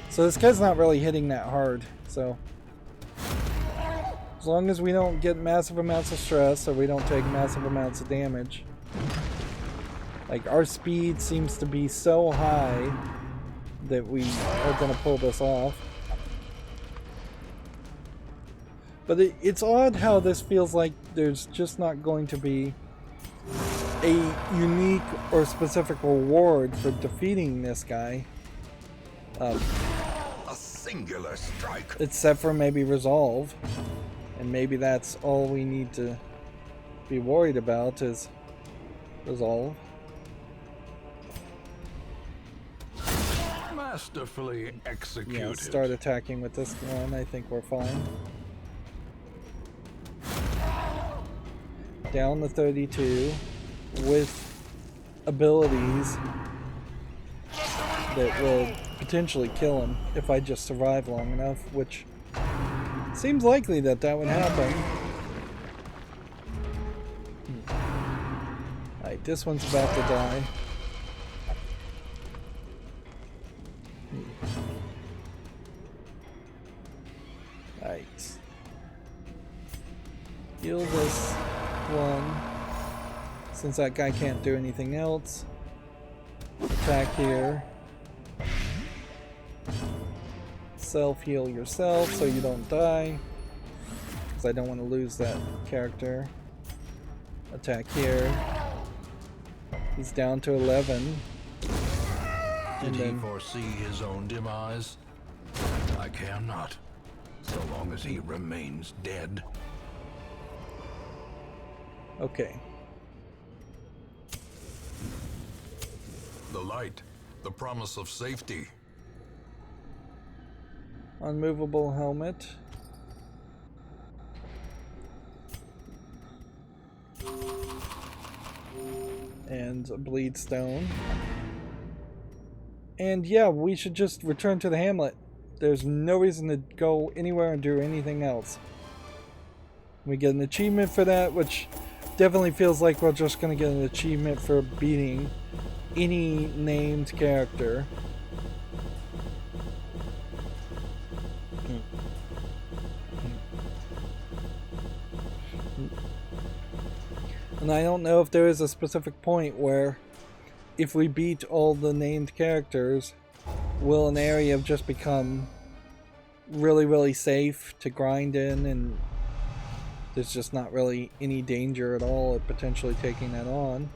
So this guy's not really hitting that hard, so as long as we don't get massive amounts of stress or we don't take massive amounts of damage. Like, our speed seems to be so high that we are going to pull this off. But it's odd how this feels like there's just not going to be a unique or specific reward for defeating this guy. A singular strike. Except for maybe resolve. And maybe that's all we need to be worried about is resolve. Masterfully executed. Yeah, start attacking with this one. I think we're fine. Down to 32 with abilities that will potentially kill him if I just survive long enough, which seems likely that would happen. Alright, this one's about to die. Alright. Heal this one. Since that guy can't do anything else. Attack here. Self-heal yourself so you don't die. Because I don't want to lose that character. Attack here. He's down to 11. Did he foresee his own demise? I care not, so long as he remains dead. Okay. The light, the promise of safety. Unmovable helmet. And a bleed stone. And yeah, we should just return to the hamlet. There's no reason to go anywhere and do anything else. We get an achievement for that, which definitely feels like we're just going to get an achievement for beating any named character. And I don't know if there is a specific point where if we beat all the named characters, will an area just become really, really safe to grind in, and there's just not really any danger at all of potentially taking that on.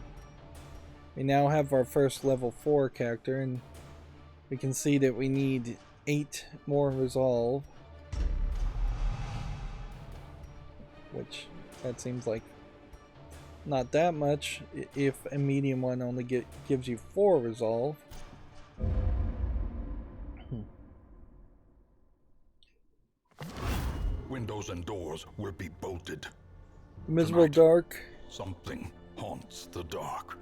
We now have our first level 4 character, and we can see that we need 8 more resolve, which that seems like not that much if a medium one only gives you 4 resolve. Windows and doors will be bolted. Miserable Tonight, dark. Something haunts the dark.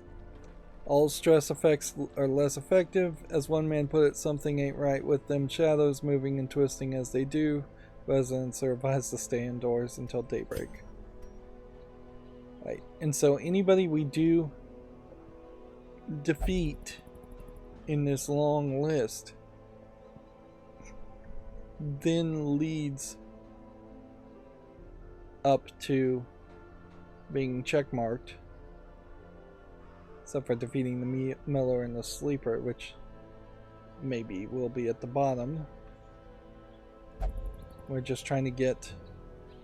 All stress effects are less effective. As one man put it, something ain't right with them shadows moving and twisting as they do. Residents are advised to stay indoors until daybreak. Right, and so anybody we do defeat in this long list then leads up to being checkmarked, except for defeating the Miller and the Sleeper, which maybe will be at the bottom. We're just trying to get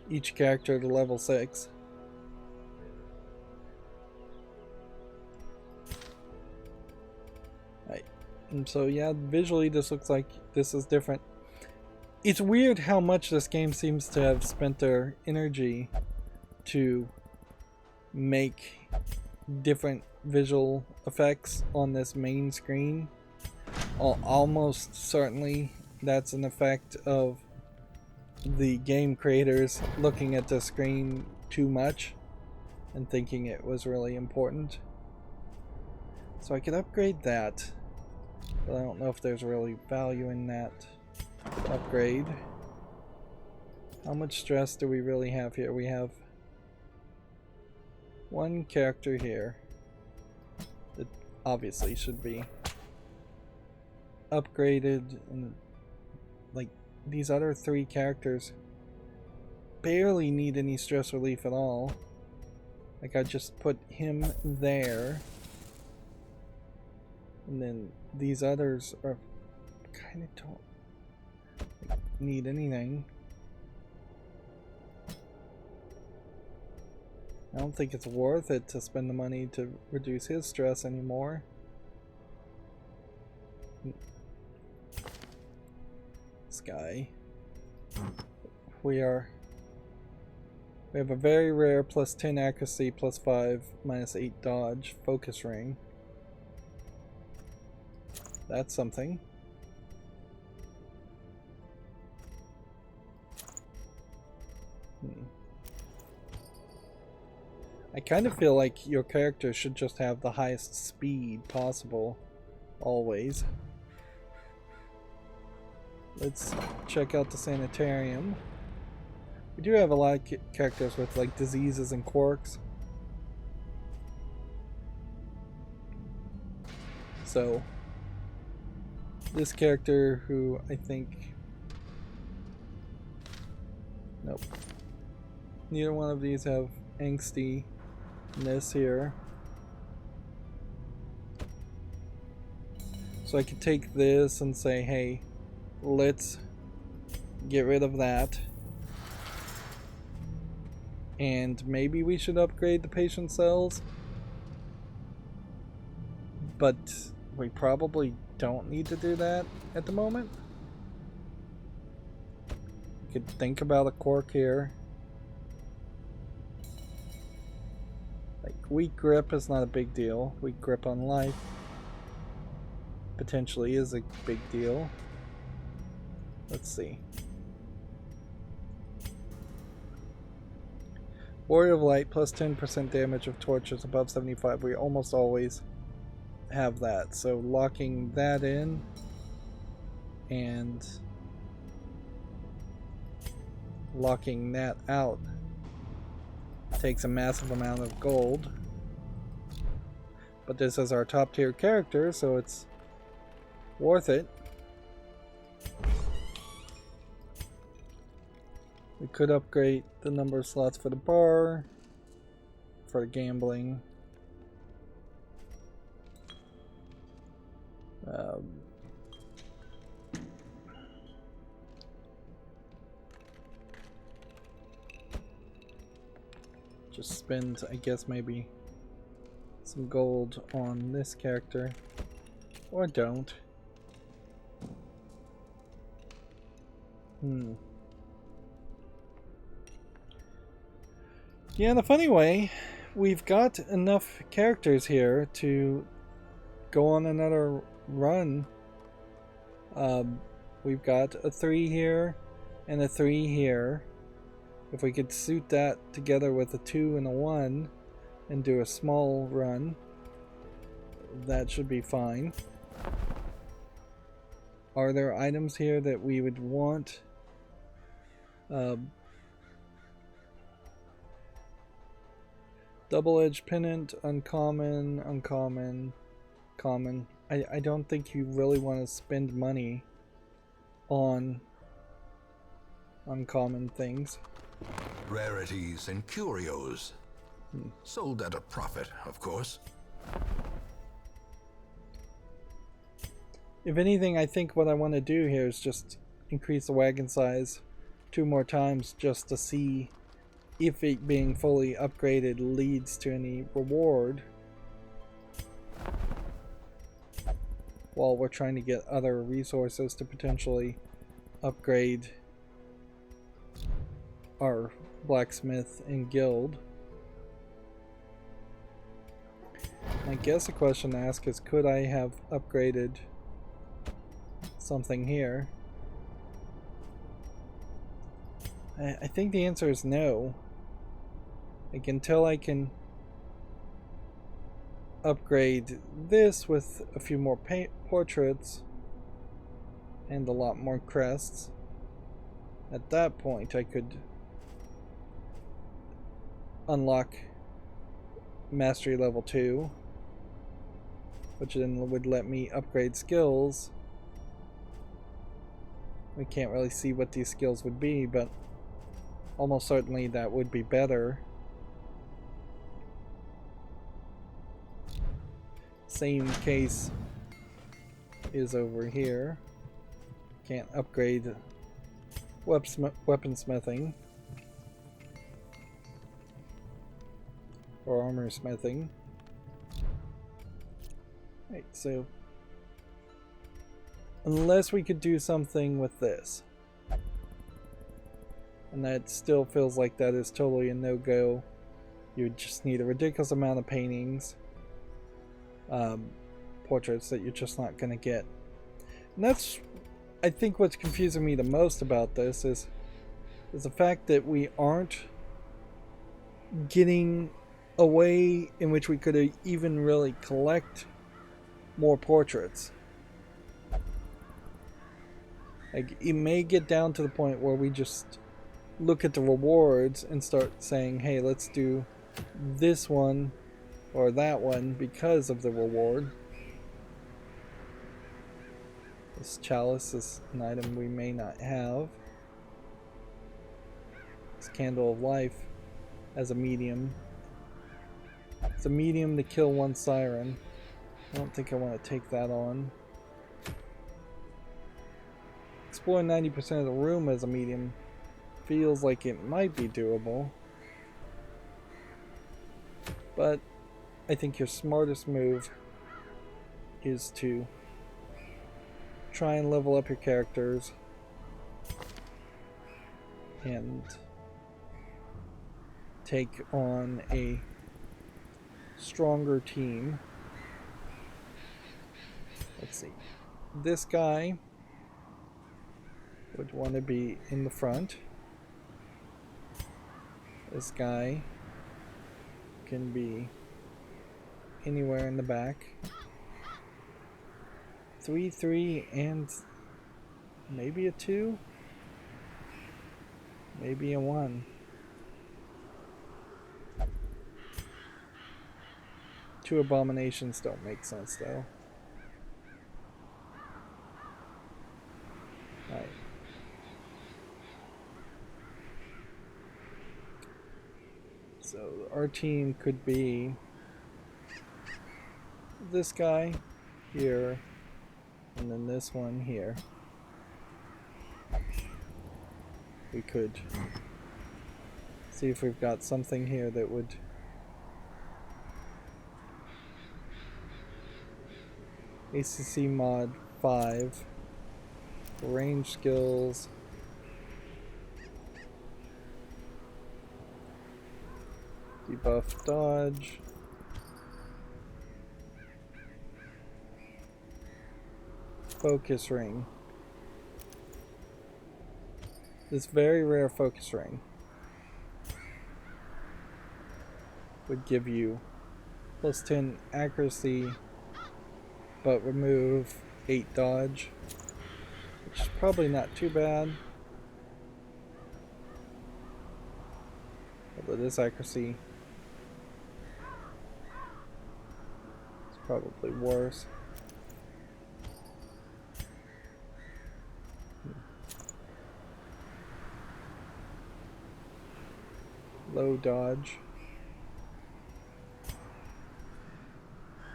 each character to level 6. Right, and so yeah, visually this looks like this is different. It's weird how much this game seems to have spent their energy to make different visual effects on this main screen. Almost certainly that's an effect of the game creators looking at the screen too much and thinking it was really important. So I could upgrade that, but I don't know if there's really value in that upgrade. How much stress do we really have here? We have one character here that obviously should be upgraded, and like these other 3 characters barely need any stress relief at all. Like I just put him there, and then these others are kind of don't need anything. I don't think it's worth it to spend the money to reduce his stress anymore. This guy. We have a very rare plus 10 accuracy, plus 5, minus 8 dodge focus ring. That's something. I kind of feel like your character should just have the highest speed possible, always. Let's check out the sanitarium. We do have a lot of characters with like diseases and quirks. So, this character who I think... Nope. Neither one of these have angstiness here. So I could take this and say, hey, let's get rid of that. And maybe we should upgrade the patient cells. But we probably don't need to do that at the moment. We could think about a quirk here. Like weak grip is not a big deal. Weak grip on life potentially is a big deal. Let's see. Warrior of Light plus 10% damage of torches above 75. We almost always have that. So locking that in and locking that out takes a massive amount of gold. But this is our top tier character, so it's worth it. We could upgrade the number of slots for the bar, for the gambling. Just spend, I guess, maybe some gold on this character. Or don't. Yeah, in a funny way, we've got enough characters here to go on another run. We've got a 3 here and a 3 here. If we could suit that together with a 2 and a 1 and do a small run, that should be fine. Are there items here that we would want? Double-edged pennant, uncommon, uncommon, common. I don't think you really want to spend money on uncommon things. Rarities and curios. Sold at a profit, of course. If anything, I think what I want to do here is just increase the wagon size 2 more times just to see if it being fully upgraded leads to any reward while we're trying to get other resources to potentially upgrade our blacksmith and guild. I guess a question to ask is, could I have upgraded something here? I think the answer is no. Until I can upgrade this with a few more portraits and a lot more crests, at that point I could unlock mastery level 2, which then would let me upgrade skills. We can't really see what these skills would be, but almost certainly that would be better. Same case is over here. Can't upgrade weaponsmithing or armor smithing. Right, so unless we could do something with this, and that still feels like that is totally a no-go. You would just need a ridiculous amount of paintings, portraits that you're just not going to get. And that's, I think, what's confusing me the most about this is the fact that we aren't getting a way in which we could even really collect more portraits. Like, it may get down to the point where we just look at the rewards and start saying, hey, let's do this one or that one because of the reward. This chalice is an item we may not have. This candle of life as a medium. It's a medium to kill one siren. I don't think I want to take that on. Explore 90% of the room as a medium feels like it might be doable. But I think your smartest move is to try and level up your characters and take on a stronger team. Let's see. This guy would want to be in the front. This guy can be anywhere in the back. 3, 3, and maybe a 2? Maybe a 1. 2 abominations don't make sense though. Alright. So our team could be this guy here, and then this one here. We could see if we've got something here that would ACC mod 5, range skills, debuff dodge, focus ring. This very rare focus ring would give you plus 10 accuracy but remove 8 dodge, which is probably not too bad. Although this accuracy is probably worse. Low dodge.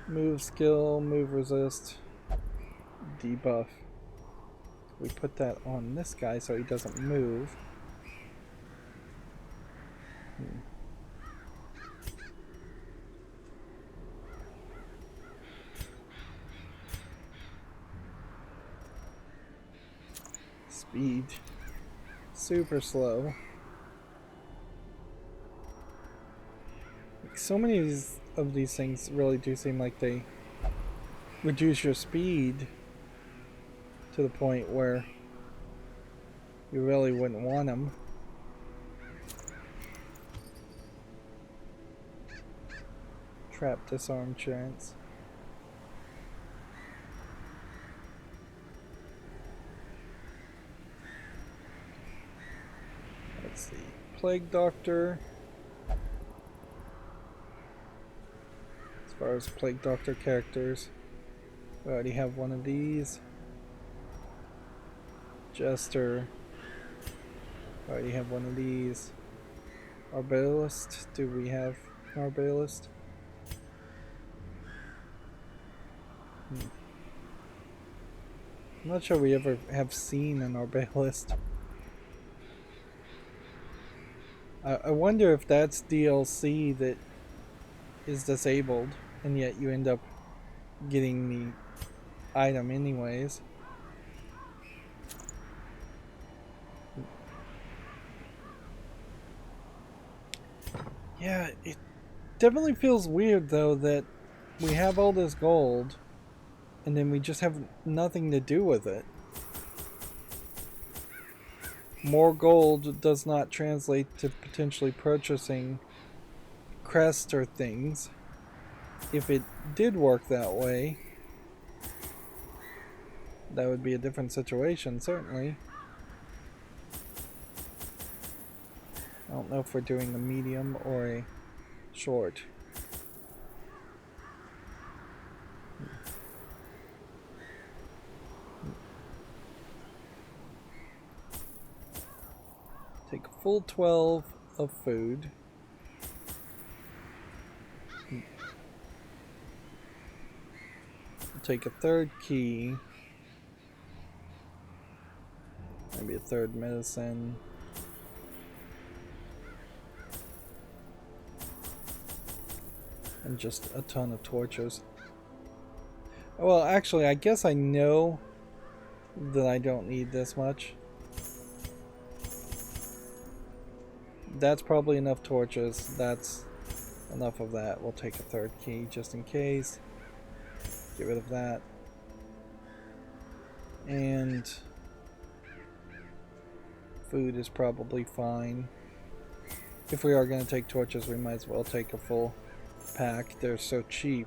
Move skill, move resist, debuff. We put that on this guy so he doesn't move. Speed. Super slow. Like, so many of these things really do seem like they reduce your speed to the point where you really wouldn't want them. Trap disarm chance. Let's see. Plague Doctor. As far as Plague Doctor characters, we already have one of these. Jester. Already have one of these. Arbalist. Do we have an Arbalist? I'm not sure we ever have seen an Arbalist. I wonder if that's DLC that is disabled, and yet you end up getting the item anyways. Yeah, it definitely feels weird though that we have all this gold and then we just have nothing to do with it. More gold does not translate to potentially purchasing crests or things. If it did work that way, that would be a different situation, certainly. I don't know if we're doing a medium or a short. Take a full 12 of food. Take a third key. Maybe a third medicine. And just a ton of torches. Well, actually, I guess I know that I don't need this much. That's probably enough torches. That's enough of that. We'll take a third key just in case. Get rid of that. And food is probably fine. If we are going to take torches, we might as well take a full pack. They're so cheap.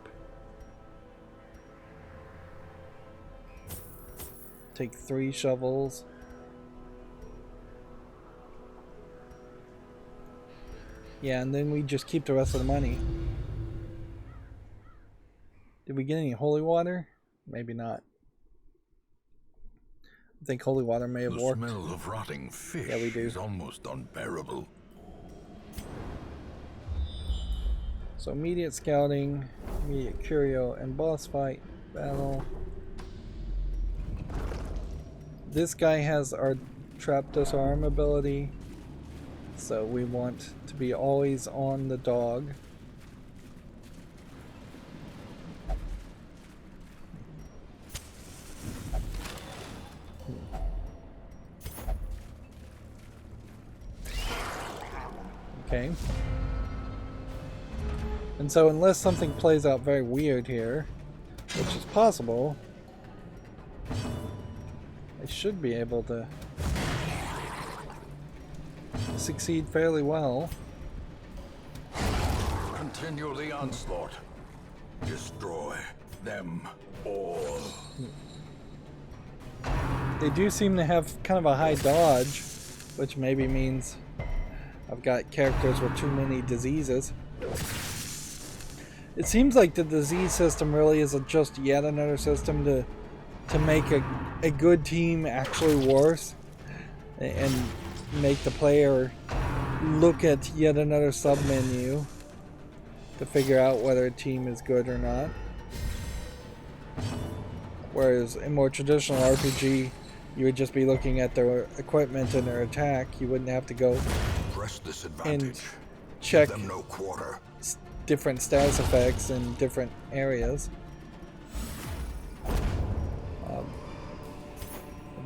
take 3 shovels. Yeah, and then we just keep the rest of the money. Did we get any holy water? Maybe not. I think holy water may have worked. The smell of rotting fish Yeah, we do. is almost unbearable. So immediate scouting, immediate curio, and boss fight battle. This guy has our trap disarm ability, so we want to be always on the dog. Okay. And so unless something plays out very weird here, which is possible, I should be able to succeed fairly well. Continue the onslaught. Destroy them all. They do seem to have kind of a high dodge, which maybe means I've got characters with too many diseases. It seems like the disease system really is just yet another system to make a good team actually worse and make the player look at yet another sub-menu to figure out whether a team is good or not. Whereas in more traditional RPG, you would just be looking at their equipment and their attack. You wouldn't have to go Press this advantage. and check Give them no quarter. different status effects in different areas.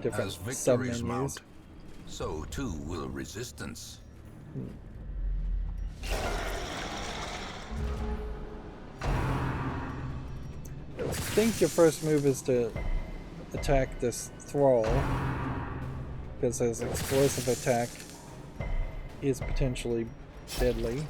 Different As victories sub-menus. mount, so too will resistance. I think your first move is to attack this thrall, because his explosive attack is potentially deadly.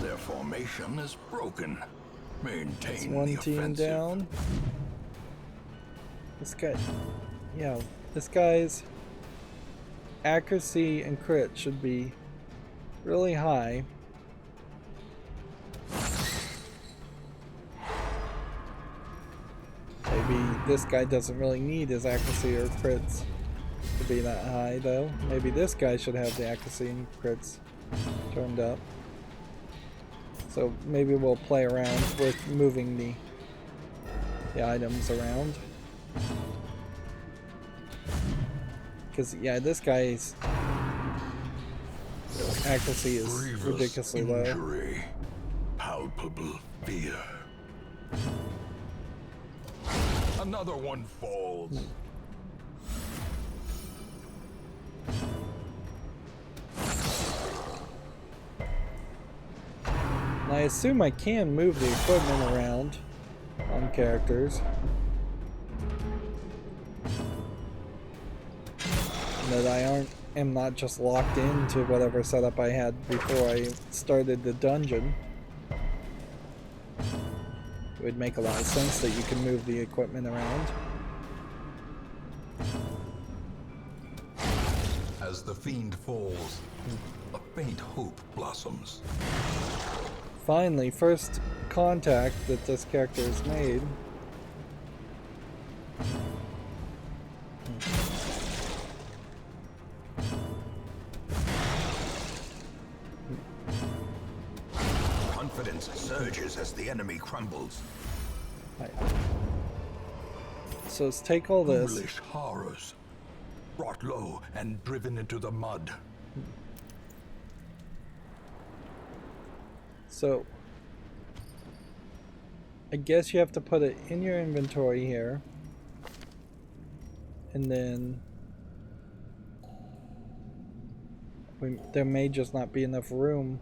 Their formation is broken. Maintain It's one the team offensive. down. This guy, yeah, this guy's accuracy and crit should be really high. Maybe this guy doesn't really need his accuracy or crits to be that high, though. Maybe this guy should have the accuracy and crits turned up. So maybe we'll play around with moving the items around. Because, yeah, this guy's accuracy is Grievous ridiculously low. injury. Palpable fear. Another one falls. I assume I can move the equipment around on characters. That I am not just locked into whatever setup I had before I started the dungeon. It would make a lot of sense that you can move the equipment around. As the fiend falls, a faint hope blossoms. Finally, first contact that this character has made. Confidence surges as the enemy crumbles. Right. So let's take all this. Foolish horrors, brought low and driven into the mud. So I guess you have to put it in your inventory here, and then there may just not be enough room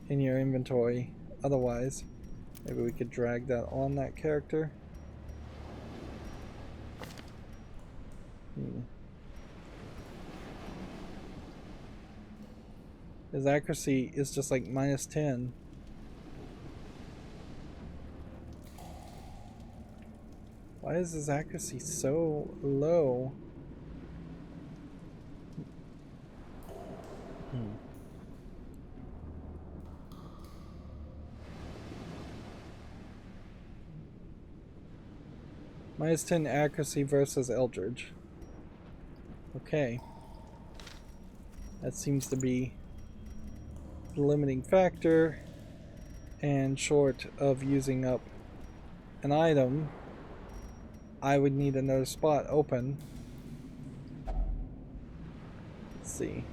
in your inventory otherwise. Maybe we could drag that on that character. His accuracy is just like -10. Why is his accuracy so low? -10 accuracy versus Eldridge. Okay. That seems to be the limiting factor. And short of using up an item, I would need another spot open. Let's see.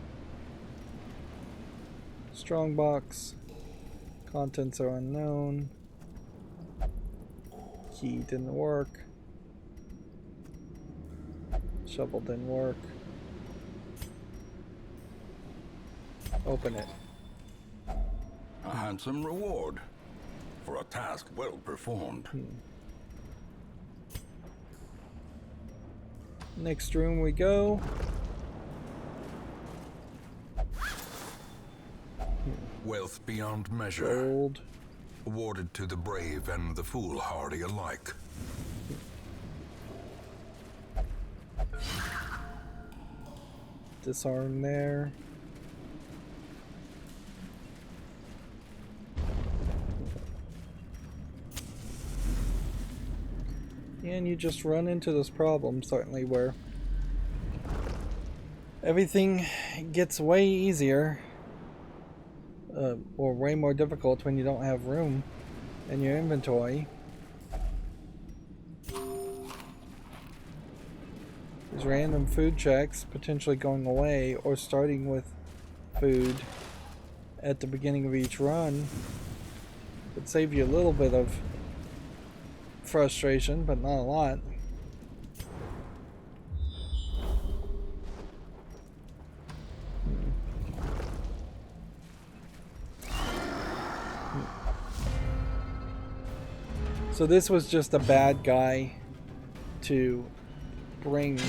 Strongbox. Contents are unknown. Key didn't work. Shovel didn't work. Open it. A handsome reward for a task well performed. Next room we go. Wealth beyond measure. Gold. Awarded to the brave and the foolhardy alike. Disarm there. And you just run into this problem, certainly, where everything gets way easier or way more difficult when you don't have room in your inventory. These random food checks potentially going away or starting with food at the beginning of each run would save you a little bit of frustration, but not a lot. So this was just a bad guy to bring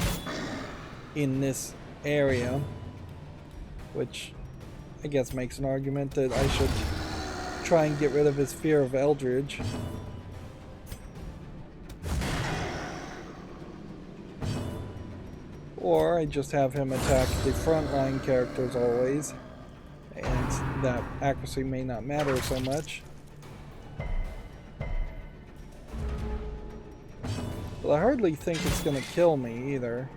in this area, which I guess makes an argument that I should try and get rid of his fear of Eldridge. Or I just have him attack the frontline characters always, and that accuracy may not matter so much. But I hardly think it's going to kill me either.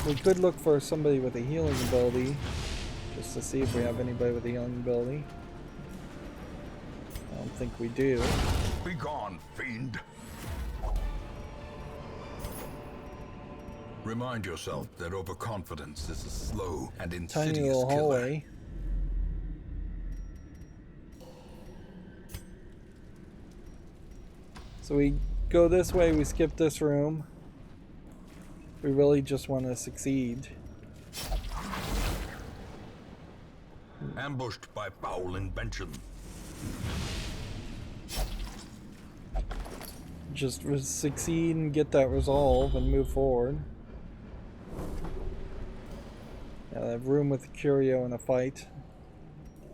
We could look for somebody with a healing ability, just to see if we have anybody with a healing ability. I don't think we do. Be gone, fiend. Remind yourself that overconfidence is a slow and insidious Tiny little killer. hallway. So we go this way, we skip this room. We really just want to succeed. Ambushed by foul invention. Just succeed and get that resolve and move forward. Yeah, I have room with the Curio in a fight.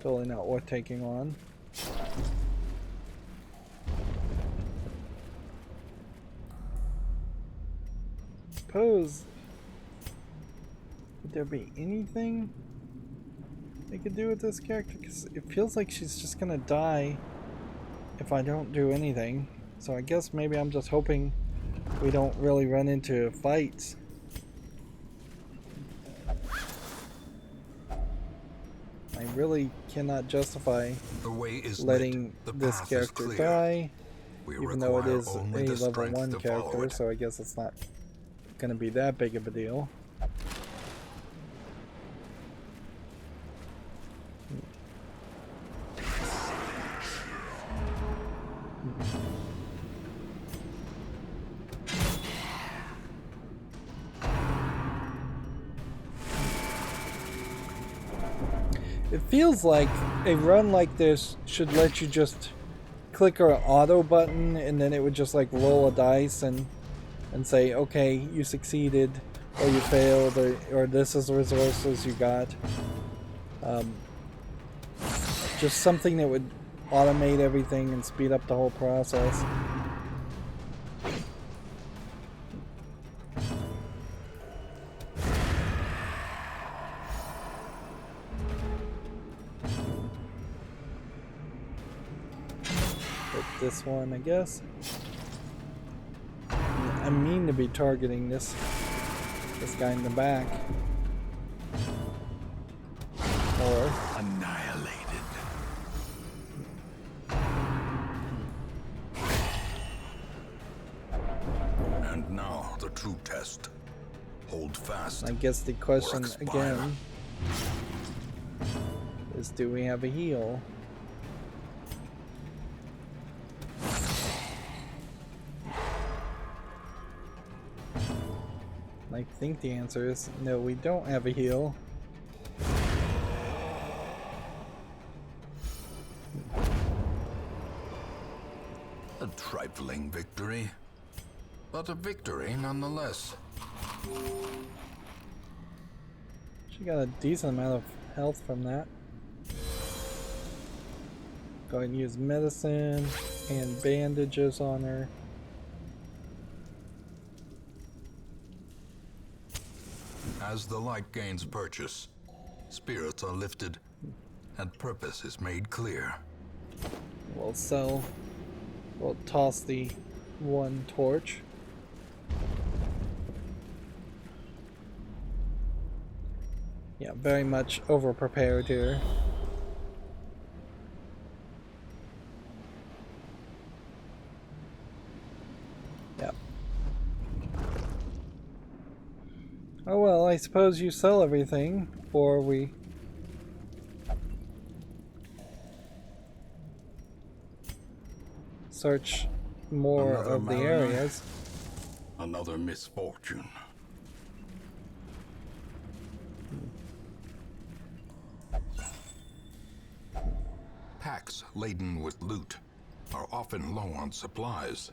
Totally not worth taking on. Suppose, would there be anything I could do with this character? Because it feels like she's just gonna die if I don't do anything. So I guess maybe I'm just hoping we don't really run into fights. I really cannot justify letting this character die, even though it is a level 1 character, so I guess it's not going to be that big of a deal. It feels like a run like this should let you just click an auto button and then it would just like roll a dice and say, okay, you succeeded, or you failed, or this is the resources you got. Just something that would automate everything and speed up the whole process. Hit this one, I guess. I mean to be targeting this guy in the back. Or annihilated. And now the true test. Hold fast. I guess the question or expire. again is, do we have a heal? I think the answer is no, we don't have a heal. A trifling victory, but a victory nonetheless. She got a decent amount of health from that. Go ahead and use medicine and bandages on her. As the light gains purchase, spirits are lifted, and purpose is made clear. We'll sell. We'll toss the one torch. Yeah, very much over-prepared here. Yep. Oh well, I suppose you sell everything, or we... search more Another of the mariner. areas. Another misfortune. Packs laden with loot are often low on supplies.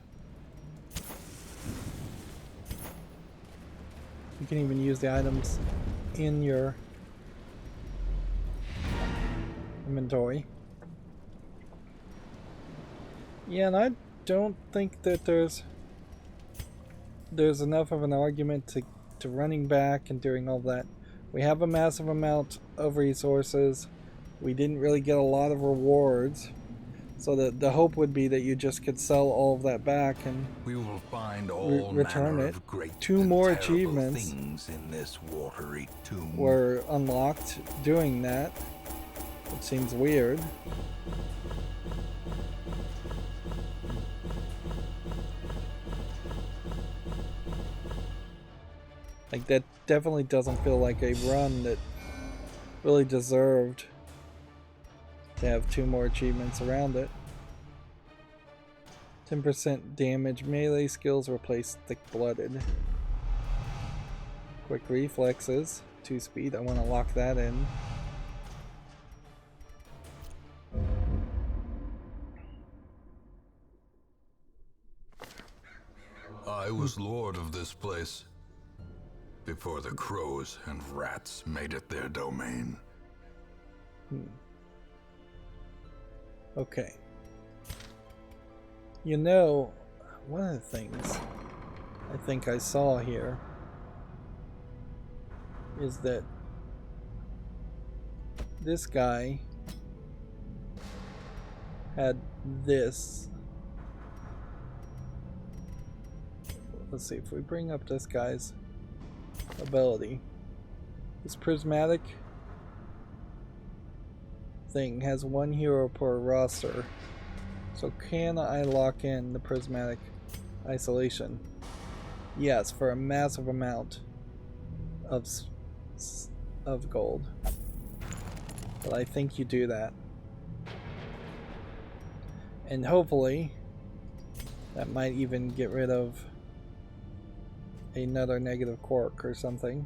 You can even use the items in your inventory. Yeah, and I don't think that there's enough of an argument to running back and doing all that. We have a massive amount of resources. We didn't really get a lot of rewards. So the hope would be that you just could sell all of that back and We will find all return manner it. of great Two and more terrible achievements things in this watery tomb. were unlocked doing that. It seems weird. Like, that definitely doesn't feel like a run that really deserved to have two more achievements around it. 10% damage melee skills replace thick-blooded. Quick reflexes, 2 speed, I want to lock that in. I was lord of this place before the crows and rats made it their domain. Okay. You know, one of the things I think I saw here is that this guy had this. Let's see if we bring up this guy's ability. This prismatic thing has 1 hero per roster. So can I lock in the prismatic isolation? Yes, for a massive amount of gold. But I think you do that. And hopefully that might even get rid of another negative quirk or something.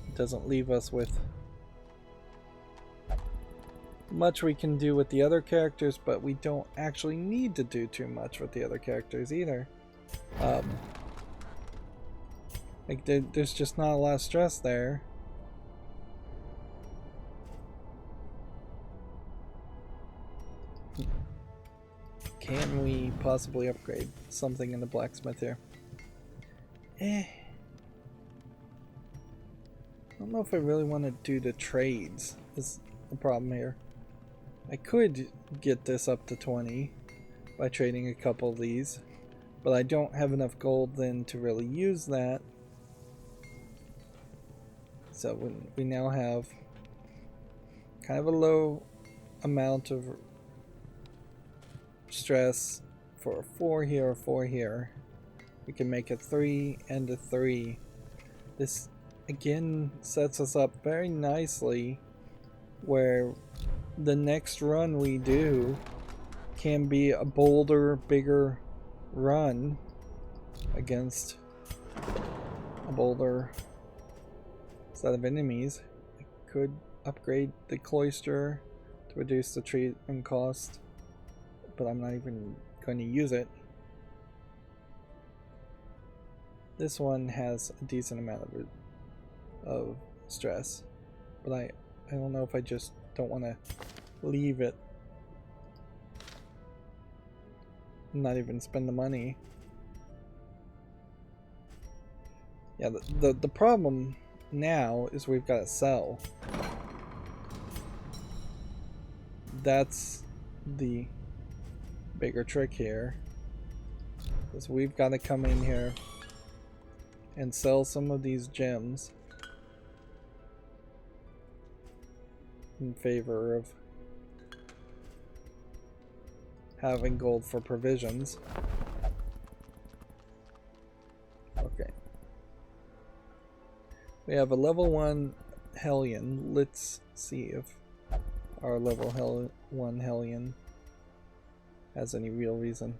It doesn't leave us with much we can do with the other characters, but we don't actually need to do too much with the other characters either. Like, there's just not a lot of stress there. Can we possibly upgrade something in the blacksmith here? I don't know if I really want to do the trades, is the problem here. I could get this up to 20 by trading a couple of these, but I don't have enough gold then to really use that. So we now have kind of a low amount of stress for a 4 here, a 4 here. We can make a 3 and a 3. This again sets us up very nicely where the next run we do can be a bolder, bigger run against a bolder set of enemies. I could upgrade the cloister to reduce the treatment cost, but I'm not even going to use it. This one has a decent amount of stress, but I don't know if I just don't want to leave it, not even spend the money. Yeah, the problem now is we've got to sell. That's the bigger trick here, is we've got to come in here and sell some of these gems in favor of having gold for provisions. Okay. We have a level 1 Hellion. Let's see if our level 1 Hellion has any real reason.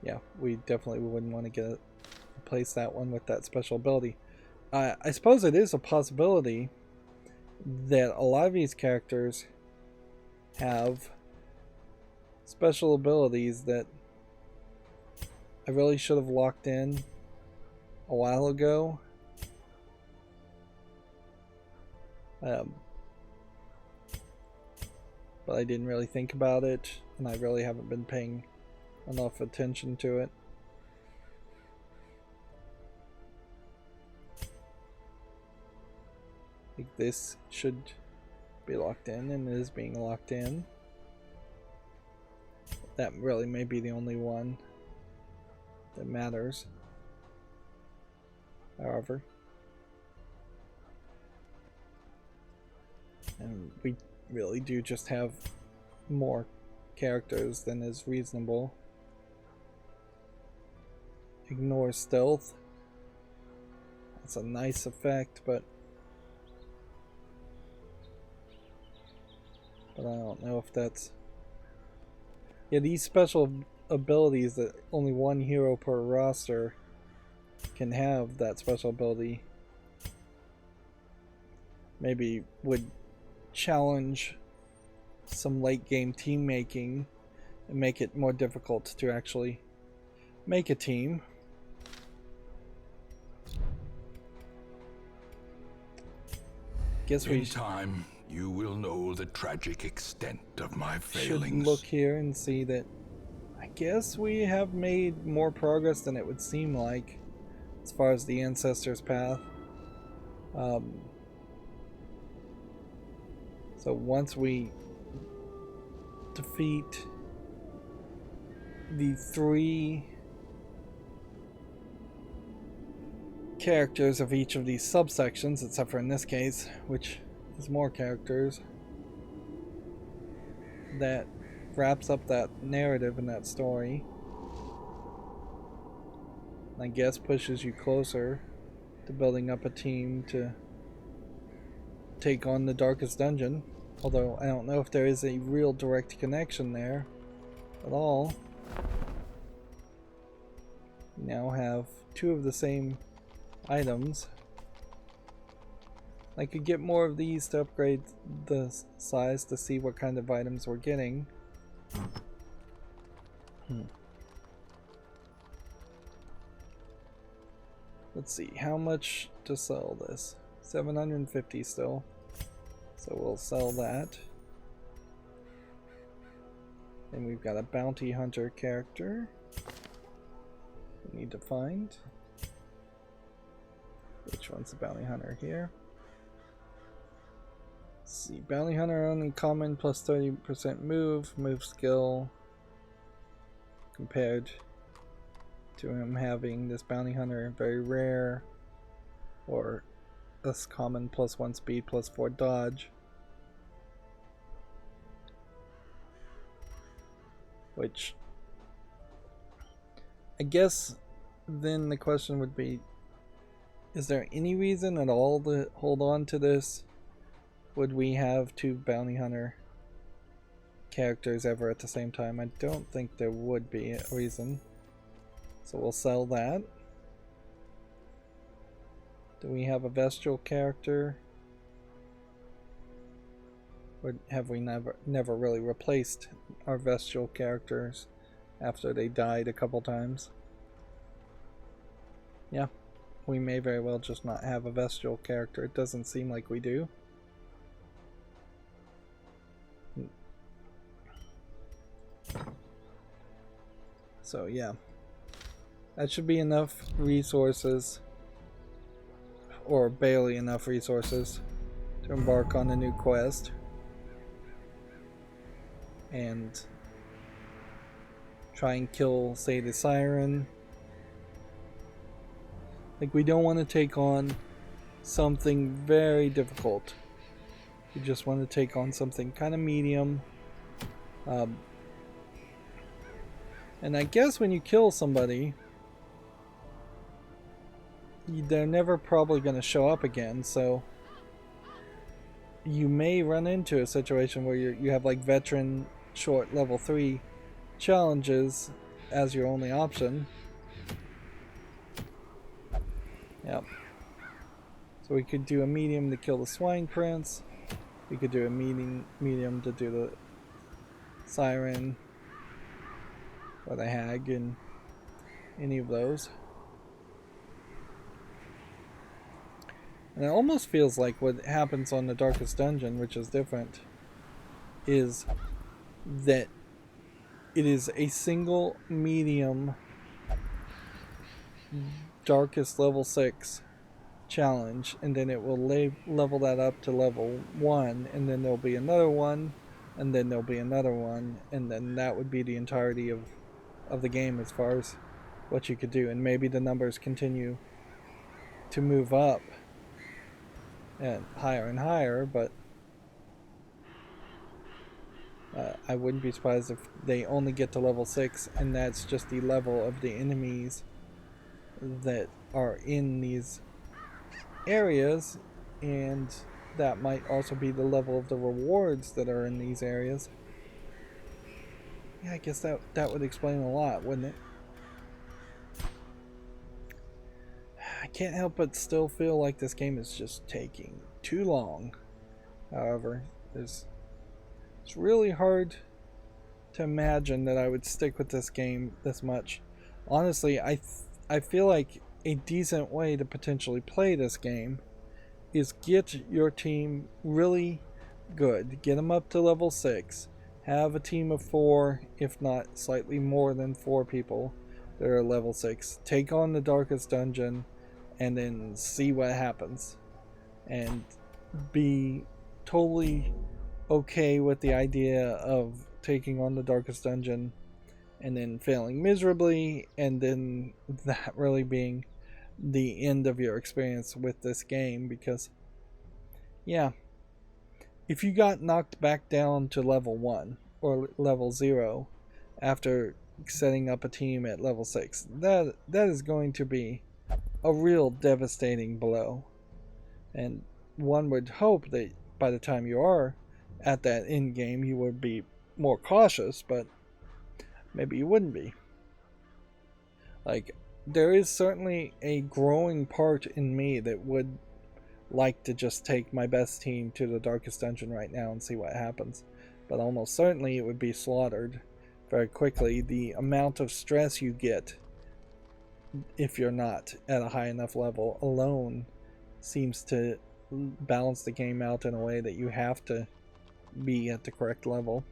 Yeah, we definitely wouldn't want to replace that one with that special ability. I suppose it is a possibility that a lot of these characters have special abilities that I really should have locked in a while ago. But I didn't really think about it, and I really haven't been paying enough attention to it. I think this should be locked in, and it is being locked in. That really may be the only one that matters. However, and we really do just have more characters than is reasonable. Ignore stealth. That's a nice effect, but I don't know if that's... Yeah, these special abilities that only one hero per roster can have, that special ability, maybe would challenge some late game team making and make it more difficult to actually make a team. Guess we in time you will know the tragic extent of my should failings. look here and see that I guess we have made more progress than it would seem like as far as the Ancestor's path. So once we defeat the 3 characters of each of these subsections, except for in this case, which is more characters, that wraps up that narrative and that story, and I guess pushes you closer to building up a team to take on the darkest dungeon. Although I don't know if there is a real direct connection there at all. We now have 2 of the same items. I could get more of these to upgrade the size to see what kind of items we're getting. Let's see, how much to sell this? 750 still. So we'll sell that. And we've got a bounty hunter character we need to find. Which one's the bounty hunter here? Let's see, bounty hunter only common plus 30% move skill, compared to him having this bounty hunter very rare, or less common plus 1 speed plus 4 dodge. Which, I guess then the question would be, is there any reason at all to hold on to this? Would we have 2 bounty hunter characters ever at the same time? I don't think there would be a reason. So we'll sell that. Do we have a bestial character? Or have we never really replaced our bestial characters after they died a couple times? Yeah, we may very well just not have a bestial character. It doesn't seem like we do. So yeah, that should be enough resources, or barely enough resources, to embark on a new quest and try and kill, say, the siren. Like, we don't want to take on something very difficult. We just want to take on something kind of medium. And I guess when you kill somebody, they're never probably going to show up again, so you may run into a situation where you have like veteran short level 3 challenges as your only option. Yep. So we could do a medium to kill the swine prince. We could do a medium to do the siren or the hag, and any of those. And it almost feels like what happens on the Darkest Dungeon, which is different, is that it is a single medium Darkest level 6 challenge, and then it will level that up to level 1, and then there'll be another one, and then there'll be another one, and then that would be the entirety of the game as far as what you could do. And maybe the numbers continue to move up and higher, but I wouldn't be surprised if they only get to level 6 and that's just the level of the enemies that are in these areas, and that might also be the level of the rewards that are in these areas. Yeah, I guess that would explain a lot, wouldn't it? I can't help but still feel like this game is just taking too long. However, it's really hard to imagine that I would stick with this game this much. Honestly, I feel like a decent way to potentially play this game is get your team really good. Get them up to level 6. Have a team of 4, if not slightly more than 4 people that are level 6. Take on the Darkest Dungeon and then see what happens. And be totally okay with the idea of taking on the Darkest Dungeon and then failing miserably, and then that really being the end of your experience with this game. Because, yeah, if you got knocked back down to level 1 or level 0 after setting up a team at level 6, that is going to be a real devastating blow. And one would hope that by the time you are at that end game you would be more cautious, but maybe you wouldn't be. Like, there is certainly a growing part in me that would like to just take my best team to the Darkest Dungeon right now and see what happens. But almost certainly it would be slaughtered very quickly. The amount of stress you get if you're not at a high enough level. Alone seems to balance the game out in a way that you have to be at the correct level.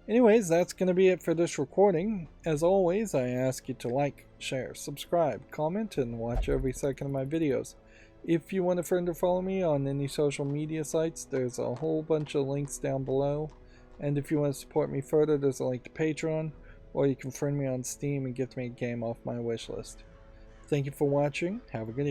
Anyways, that's going to be it for this recording. As always, I ask you to like, share, subscribe, comment, and watch every second of my videos. If you want a friend to follow me on any social media sites, there's a whole bunch of links down below. And if you want to support me further, there's a link to Patreon, or you can friend me on Steam and get me a game off my wishlist. Thank you for watching. Have a good evening.